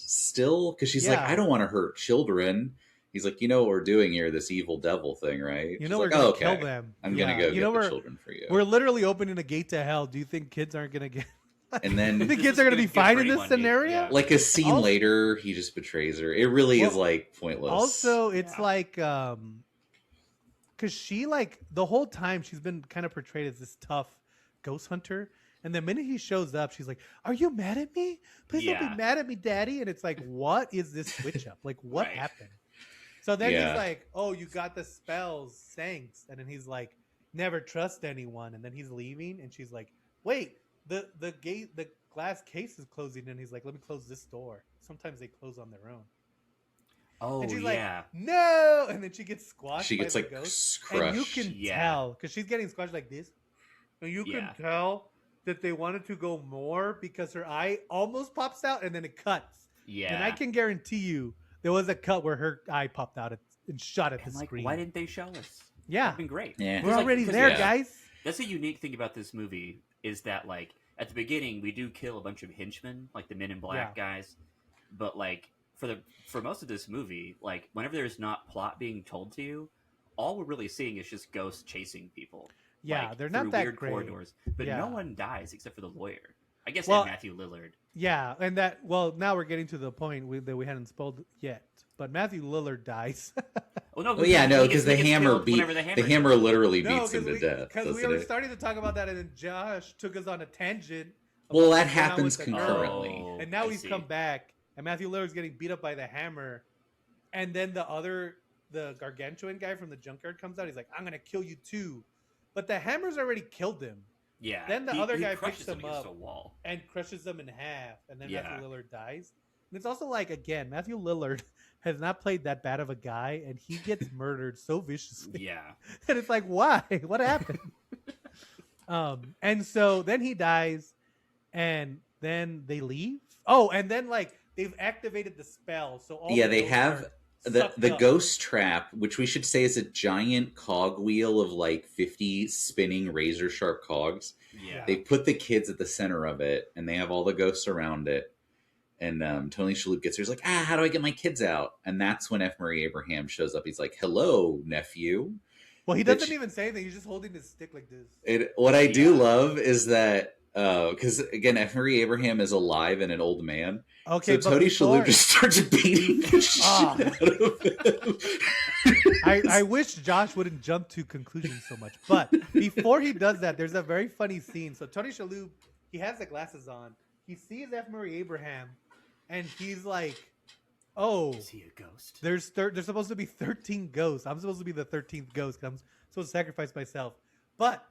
still. Because she's like, Yeah. I don't want to hurt children. He's like, you know what we're doing here, this evil devil thing, right? you She's know like, we're gonna "Oh, kill okay. them. I'm gonna Yeah. go You get know the we're children for you. we're literally opening a gate to hell. Do you think kids aren't gonna get? And then You think This kids is are gonna be good for fine in this anyone, dude. scenario? Yeah. like a scene Also- later, he just betrays her. It really is Well, like pointless. Also, it's Yeah. like because she like the whole time she's been kind of portrayed as this tough ghost hunter, and the minute he shows up, she's like, "Are you mad at me? Please don't Yeah. be mad at me, Daddy." And it's like, what is this switch up? Like, what Right. happened? So then Yeah. he's like, "Oh, you got the spells, thanks." And then he's like, "Never trust anyone." And then he's leaving, and she's like, "Wait, the gate, the glass case is closing." And he's like, "Let me close this door." Sometimes they close on their own. Oh And she's yeah. like, "No!" And then she gets squashed. She gets by like the ghost. crushed. And you can Yeah. tell because she's getting squashed like this, and you Yeah. can tell that they wanted to go more because her eye almost pops out and then it cuts. Yeah. And I can guarantee you there was a cut where her eye popped out and shot at And, the like, screen. why didn't they show us? Yeah. That'd been great. Yeah. We're It's like- already because there, yeah. guys. That's a unique thing about this movie is that like at the beginning we do kill a bunch of henchmen, like the Men in Black guys, but like for most of this movie, like whenever there's not plot being told to you, all we're really seeing is just ghosts chasing people. Yeah, like, they're not through that weird great. corridors, but Yeah. no one dies except for the lawyer. I guess Well, and Matthew Lillard. Yeah, and that, well, now we're getting to the point that we hadn't spoiled yet. But Matthew Lillard dies. Oh no! Well, yeah, no, because the he gets hammer killed beat whenever the hammer hammer shows up. literally No, beats him to death. because we doesn't were it? starting to talk about that, and then Josh took us on a tangent. Well, about that what's going on happens with the girl. concurrently. Oh, And now I he's see. come back, and Matthew Lillard's getting beat up by the hammer. And then the gargantuan guy from the junkyard comes out. He's like, "I'm gonna kill you too," but the hammer's already killed him Yeah. Then the other guy crushes picks him against up. a wall. and crushes him in half, and then Yeah. Matthew Lillard dies. And it's also like, again, Matthew Lillard has not played that bad of a guy, and he gets murdered so viciously. Yeah. And it's like, why? What happened? And so then he dies, and then they leave. Oh, and then like they've activated the spell, so all Yeah, the they ghosts have are the sucked up. ghost trap, which we should say is a giant cogwheel of like 50 spinning razor sharp cogs. Yeah. They put the kids at the center of it, and they have all the ghosts around it. And Tony Shalhoub gets there. He's like, how do I get my kids out? And that's when F. Murray Abraham shows up. He's like, hello, nephew. Well, he Which- doesn't even say anything. He's just holding his stick like this. What I do Yeah. love is that, because again, F. Murray Abraham is alive and an old man. Okay, So but Tony before- Shalhoub just starts beating the shit Ah. out of him. I wish Josh wouldn't jump to conclusions so much. But before he does that, there's a very funny scene. So Tony Shalhoub, he has the glasses on. He sees F. Murray Abraham, and he's like, "Oh, Is he a ghost? there's supposed to be 13 ghosts. I'm supposed to be the 13th ghost. 'Cause I'm supposed to sacrifice myself. But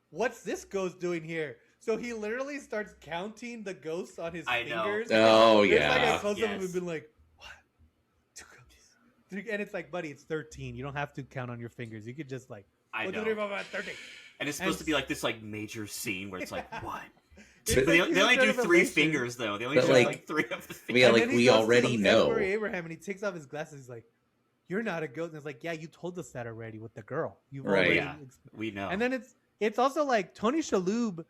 what's this ghost doing here?" So he literally starts counting the ghosts on his I know. fingers. Oh, There's like yeah. a close up of him Yes. being like, "What? 2 ghosts." And it's like, buddy, it's 13. You don't have to count on your fingers. You could just like, I 1, 2, know. 3, 4, 5, 13. And it's supposed to be like this like major scene where it's like, what? It's But But like they only his do 3 revelation. fingers though. They only But, show like- like 3 of the fingers. Yeah, And like then he we goes to already F. know. Murray Abraham, and he takes off his glasses. He's like, "You're not a ghost." And it's like, "Yeah, you told us that already with the girl. You've Right. already." Yeah. We know. And then it's also like Tony Shalhoub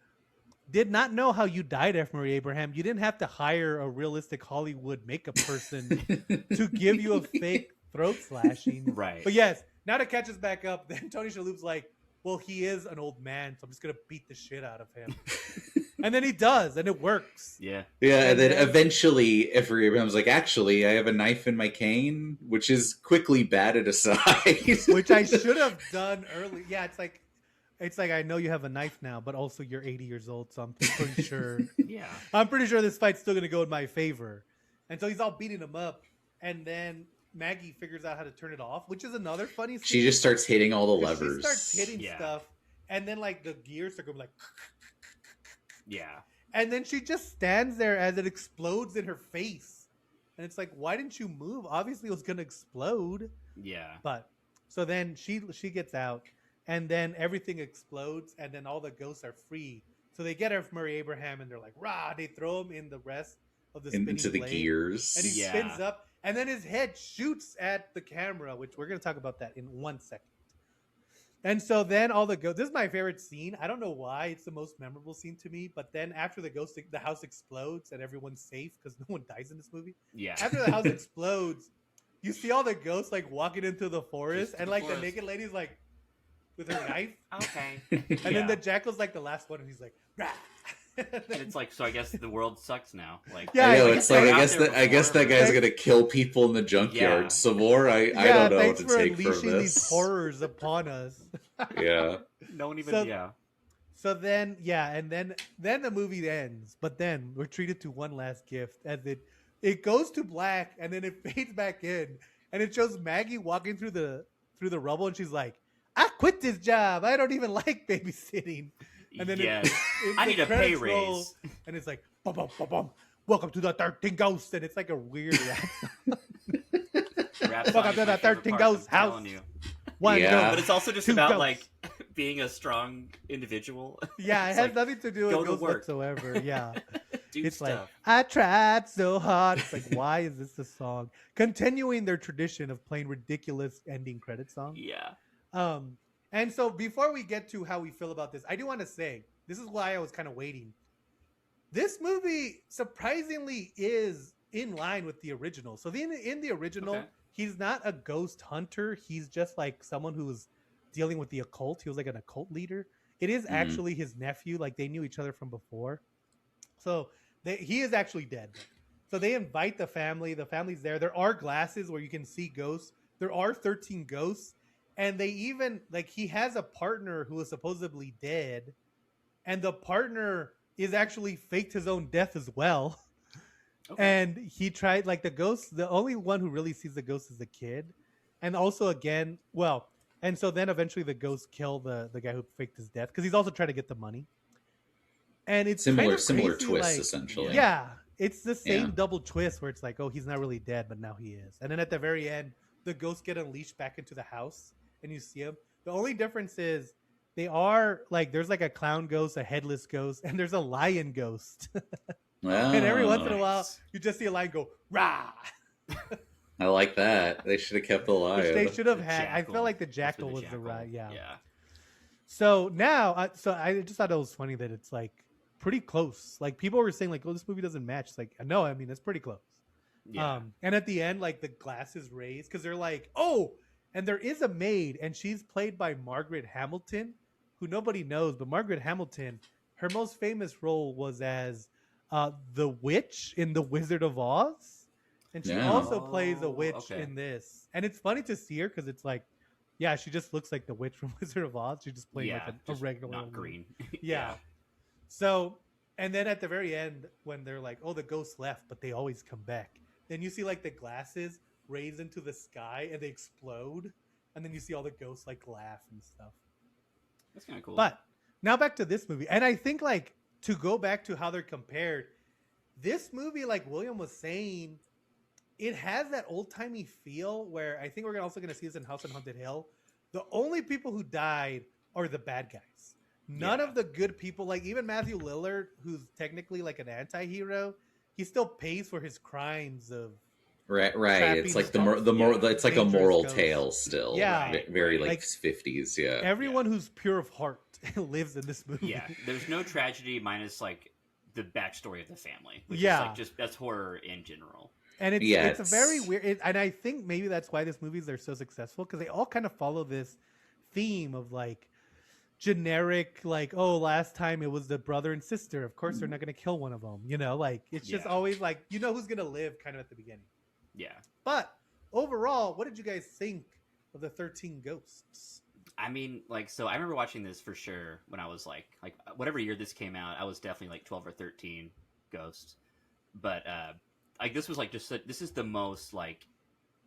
did not know how you died, F. Murray Abraham. You didn't have to hire a realistic Hollywood makeup person to give you a fake throat slashing. right. But yes, now to catch us back up, then Tony Shalhoub's like, "Well, he is an old man, so I'm just gonna beat the shit out of him." And then he does, and it works. Yeah. Yeah, and then then- eventually F. Murray Abraham's like, actually, I have a knife in my cane, which is quickly batted aside. Which I should have done early. Yeah, it's like I know you have a knife now, but also you're 80 years old, so I'm pretty sure Yeah. I'm pretty sure this fight's still gonna go in my favor. And so he's all beating him up, and then Maggie figures out how to turn it off, which is another funny scene. She just starts hitting all the 'Cause levers. She starts hitting Yeah. stuff, and then like the gears are going like, Yeah. and then she just stands there as it explodes in her face, and it's like, why didn't you move? Obviously, it was gonna explode. Yeah. But so then she gets out, and then everything explodes, and then all the ghosts are free. So they get F. Murray Abraham, and they're like, "Rah!" They throw him in the rest of the spinning into the blade, gears. and he Yeah. spins up, and then his head shoots at the camera, which we're gonna talk about that in 1 second. And so then all the ghosts. This is my favorite scene. I don't know why it's the most memorable scene to me, but then after the house explodes and everyone's safe because no one dies in this movie. Yeah. After the house explodes, you see all the ghosts like walking into the forest, Just and the like forest. the naked lady's like with her knife, Okay. and then the jackal's like the last one, and he's like, "Rah." And it's like, so I guess the world sucks now. Like, Yeah, I know, like, it's like they're I out guess there that I guess before, that guy's but- gonna kill people in the junkyard Yeah. some more. I Yeah, don't know what thanks to for take from unleashing these this. horrors upon us. Yeah. no one even, So- yeah. So then, yeah, and then the movie ends, but then we're treated to one last gift as it goes to black and then it fades back in, and it shows Maggie walking through the rubble, and she's like, "I quit this job. I don't even like babysitting." And then Yes. it, I the need a pay credits roll, raise. and it's like, bum, bum, bum, bum. Welcome to the 13 Ghosts, and it's like a weird rap. Rap song Welcome is to my the favorite 13 part, I'm Ghosts house. telling you. One Yeah. ghost. But it's also just Two about ghosts. like being a strong individual. Yeah, it It's has like, nothing to do go with to ghosts work. whatsoever. Yeah. do It's stuff. like, I tried so hard. It's like, why is this the song? Continuing their tradition of playing ridiculous ending credit songs. Yeah. And so before we get to how we feel about this, I do want to say, this is why I was kind of waiting. This movie surprisingly is in line with the original. So in the original, Okay. he's not a ghost hunter. He's just like someone who's dealing with the occult. He was like an occult leader. It is actually his nephew. Like they knew each other from before. So he is actually dead. So they invite the family. The family's there. There are glasses where you can see ghosts. There are 13 ghosts. And they even, like, he has a partner who is supposedly dead. And the partner is actually faked his own death as well. Okay. And he tried, like, the ghost, the only one who really sees the ghost is the kid. And also, again, well, and so then eventually the ghosts kill the guy who faked his death because he's also trying to get the money. And it's kind of Similar crazy, twist like, essentially. yeah, it's the same Yeah. double twist where it's like, oh, he's not really dead, but now he is. And then at the very end, the ghosts get unleashed back into the house, and you see him. The only difference is they are like, there's like a clown ghost, a headless ghost, and there's a lion ghost. And every once in a Ah, while, Nice. you just see a lion go rah, I like that. They should have kept the lion. which they should have The had. I jackal. felt like the That's jackal what was the right, yeah. Yeah. So now, so I just thought it was funny that it's like pretty close. Like people were saying, like, "Oh, this movie doesn't match." It's like, no, I mean, it's pretty close. Yeah. And at the end, like the glass is raised because they're like, "Oh," and there is a maid, and she's played by Margaret Hamilton, who nobody knows, but Margaret Hamilton, her most famous role was as the witch in The Wizard of Oz, and she Yeah. also plays a Oh, witch okay. in this. And it's funny to see her because it's like, yeah, she just looks like the witch from Wizard of Oz. She's just playing yeah. like a just regular not old green. yeah. So, and then at the very end, when they're like, "Oh, the ghosts left, but they always come back," then you see like the glasses raise into the sky and they explode, and then you see all the ghosts like laugh and stuff. That's kind of cool. But now back to this movie, and I think like to go back to how they're compared, this movie, like William was saying, it has that old timey feel where I think we're also going to see this in House on Haunted Hill. The only people who died are the bad guys. None Yeah. of the good people, like even Matthew Lillard, who's technically like an anti-hero, he still pays for his crimes of Right. trapping It's like stuff. it's like a Dangerous moral ghosts. tale still. Yeah. Very like Like, 50s. Yeah. everyone who's pure of heart lives in this movie. yeah, there's no tragedy minus like the backstory of the family. Which Yeah. is like just that's horror in general. And it's Yeah, it's a very it's- weird, and I think maybe that's why these movies are so successful because they all kind of follow this theme of like generic, like, oh, last time it was the brother and sister. Of course, they're not going to kill one of them. You know, like it's just Yeah. always like you know who's going to live, kind of at the beginning. Yeah. But overall, what did you guys think of the 13 Ghosts? I mean, like, so I remember watching this for sure when I was like whatever year this came out, I was definitely like 12 or 13 Ghost. But like this was like this is the most like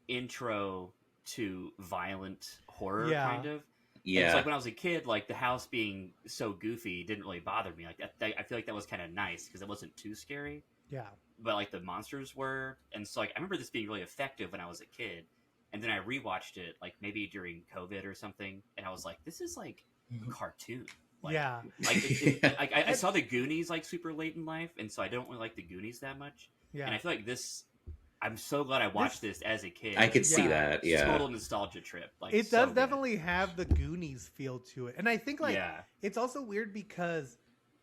intro to violent horror Yeah. kind of. Yeah. It's like when I was a kid, like the house being so goofy didn't really bother me. Like that I feel like that was kind of nice because it wasn't too scary. Yeah, But like the monsters were, and so like I remember this being really effective when I was a kid, and then I rewatched it like maybe during COVID or something, and I was like, this is like a cartoon. Like, yeah, like I saw the Goonies like super late in life, and so I don't really like the Goonies that much. yeah. And I feel like this. I'm so glad I watched this as a kid. I could see Yeah. that. Yeah. Total nostalgia trip. Like It so does good. definitely have the Goonies feel to it, and I think like yeah. it's also weird because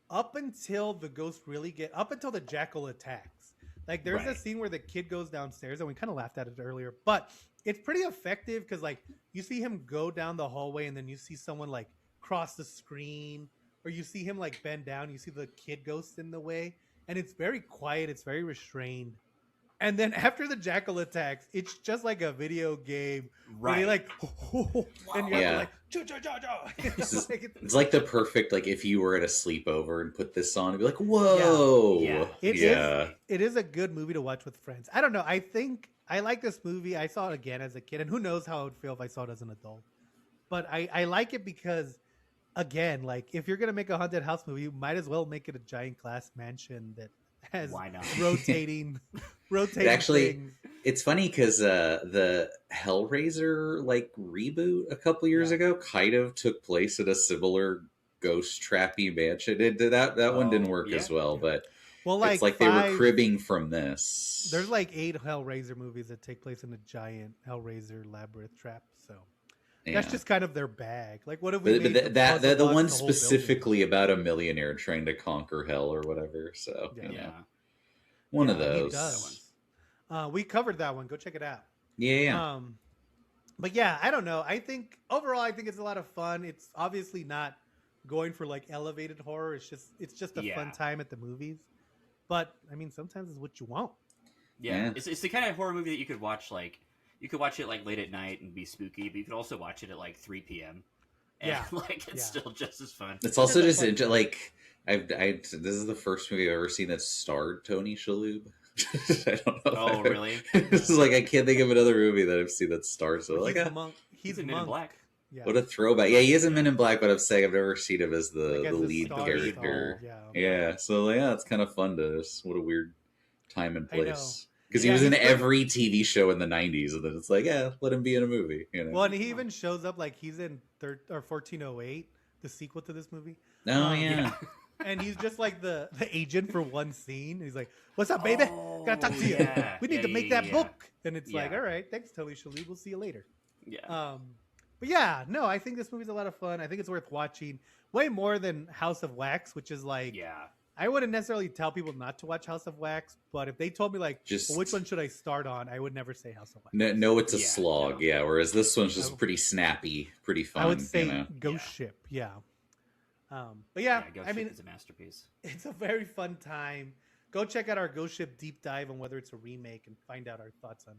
up until the ghost really up until the jackal attacks, like there's a Right. scene where the kid goes downstairs, and we kind of laughed at it earlier, but it's pretty effective because like you see him go down the hallway, and then you see someone like cross the screen, or you see him like bend down, you see the kid ghost in the way, and it's very quiet, it's very restrained. And then after the jackal attacks, it's just like a video game where they Right. like, and you're Yeah. like, cha cha cha cha. It's like the perfect, like if you were at a sleepover and put this on, and be like, whoa, Yeah. It is a good movie to watch with friends. I don't know. I think I like this movie. I saw it again as a kid, and who knows how it would feel if I saw it as an adult. But I like it because, again, like if you're gonna make a haunted house movie, you might as well make it a giant glass mansion that has Why not? rotating It actually, things. it's funny because the Hellraiser like reboot a couple years Yeah. ago kind of took place at a similar ghost trappy mansion. That one didn't Oh, work yeah. as well, Yeah. but Well, like it's like they were five, cribbing from this. there's like 8 Hellraiser movies that take place in a giant Hellraiser labyrinth trap. So that's Yeah. just kind of their bag. Like, what if we But made the that puzzle the box one the whole building? specifically about a millionaire trying to conquer hell or whatever. So Yeah. you know, Yeah. one of Yeah, he those. does. We covered that one. Go check it out. Yeah. But yeah, I don't know. I think overall, I think it's a lot of fun. It's obviously not going for like elevated horror. It's just a Yeah. fun time at the movies. But I mean, sometimes it's what you want. Yeah. Yeah. It's the kind of horror movie that you could watch like you could watch it like late at night and be spooky, but you could also watch it at like 3 p.m. And Yeah. like it's Yeah. still just as fun. It's also It's a just fun time. like this is the first movie I've ever seen that starred Tony Shalhoub. I don't know. If Oh, I've ever- really? This is like I can't think of another movie that I've seen that stars. So like, He's monk. He's He's in Men in monk. Black. Yeah. what a throwback! Yeah, he is in Men in Black, but I'm saying I've never seen him as the Like, as the lead star character. star, yeah. Yeah, so yeah, it's kind of fun to just what a weird time and I know. place because Yeah, he was in he's pretty- every TV show in the '90s, and then it's like, yeah, let him be in a movie. You know? Well, and he even shows up like he's in 1408, the sequel to this movie. Oh um, yeah. And he's just like the agent for one scene. He's like, "What's up, baby? Gotta talk to you. yeah. We need Yeah, to make yeah, that yeah. book." And it's like, Yeah. "All right, thanks, Tony Shalhoub. We'll see you later." Yeah. But yeah, no, I think this movie's a lot of fun. I think it's worth watching way more than House of Wax, which is like, Yeah. I wouldn't necessarily tell people not to watch House of Wax, but if they told me like, Just- well, which one should I start on? I would never say House of Wax. No, it's a Yeah, slog. no. Yeah, whereas this one's just I- pretty snappy, pretty fun. I would say you know? Ghost Yeah. Ship. Yeah. But yeah, Ghost I Ship mean, is a masterpiece. it's a very fun time. Go check out our Ghost Ship deep dive on whether it's a remake and find out our thoughts on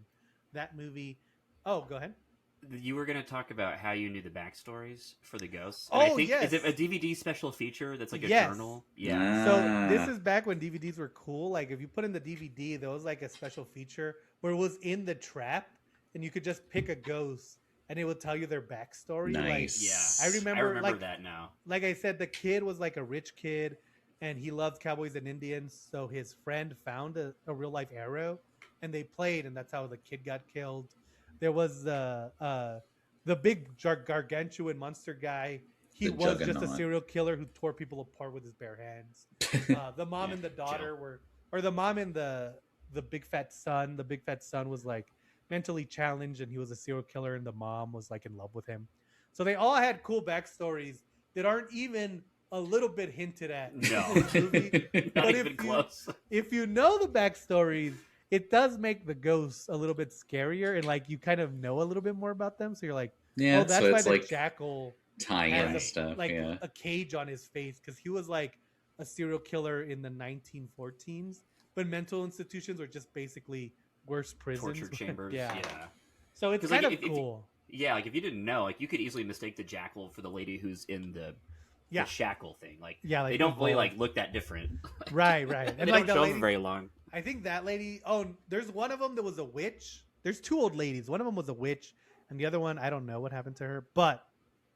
that movie. Oh, go ahead. You were going to talk about how you knew the backstories for the ghosts. And I Oh, think, yes. Is it a DVD special feature that's like a Yes. journal? Yeah. Ah. So this is back when DVDs were cool. Like if you put in the DVD, there was like a special feature where it was in the trap, and you could just pick a ghost, and it would tell you their backstory. Nice. Yeah. I remember, like- that now. Like I said, the kid was like a rich kid, and he loved cowboys and Indians. So his friend found a real life arrow, and they played, and that's how the kid got killed. There was the big gargantuan monster guy. He The was just a Juggernaut. serial killer who tore people apart with his bare hands. The mom Yeah, and the daughter Joe. were, or the mom and the big fat son. The big fat son was like mentally challenged, and he was a serial killer, and the mom was like in love with him. So they all had cool backstories that aren't even a little bit hinted at No. in this movie. Not But even close. If you know the backstories, it does make the ghosts a little bit scarier, and like you kind of know a little bit more about them. So you're like, Yeah, oh, that's so why it's the like jackal tie-in has a, stuff. like yeah. a cage on his face because he was like a serial killer in the 1914s. But mental institutions were just basically worse prisons. Torture chambers. yeah. Yeah. So it's 'Cause, kind like, of if you- cool. Yeah, like if you didn't know, like you could easily mistake the jackal for the lady who's in the Yeah. shackle thing. Like, Yeah, like they don't really the- like look that different. Right, right. And And they like don't the show lady, for very long. I think that lady. Oh, there's one of them that was a witch. There's two old ladies. One of them was a witch, and the other one, I don't know what happened to her. But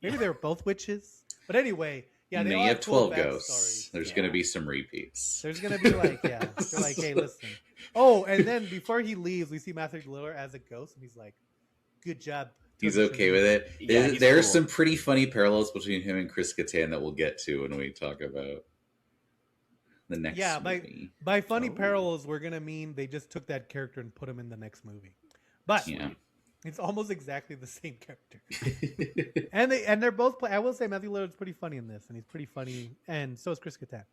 maybe they were both witches. But anyway, yeah, and they then all you have have cool 12 ghosts. backstories. There's Yeah. going to be some repeats. There's gonna be like, yeah, they're like, hey, listen. Oh, and then before he leaves, we see Matthew Lillard as a ghost, and he's like, "Good job." He's Tony okay Shalhoub." with it. Yeah, There- he's There's cool. some pretty funny parallels between him and Chris Kattan that we'll get to when we talk about the next Yeah, movie. By funny Oh. parallels, we're gonna mean they just took that character and put him in the next movie. But Yeah. it's almost exactly the same character. And they're both. I will say Matthew Lillard's pretty funny in this, and he's pretty funny, and so is Chris Kattan.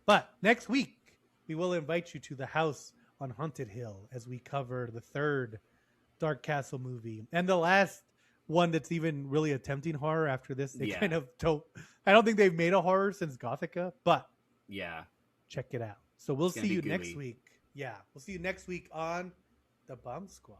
But next week we will invite you to the house on Haunted Hill as we cover the third Dark Castle movie and the last one that's even really attempting horror after this. They Yeah. kind of don't. I don't think they've made a horror since Gothica, but Yeah. check it out. So we'll It's gonna see be you next gooey. week. Yeah, we'll see you next week on the Bum Squad.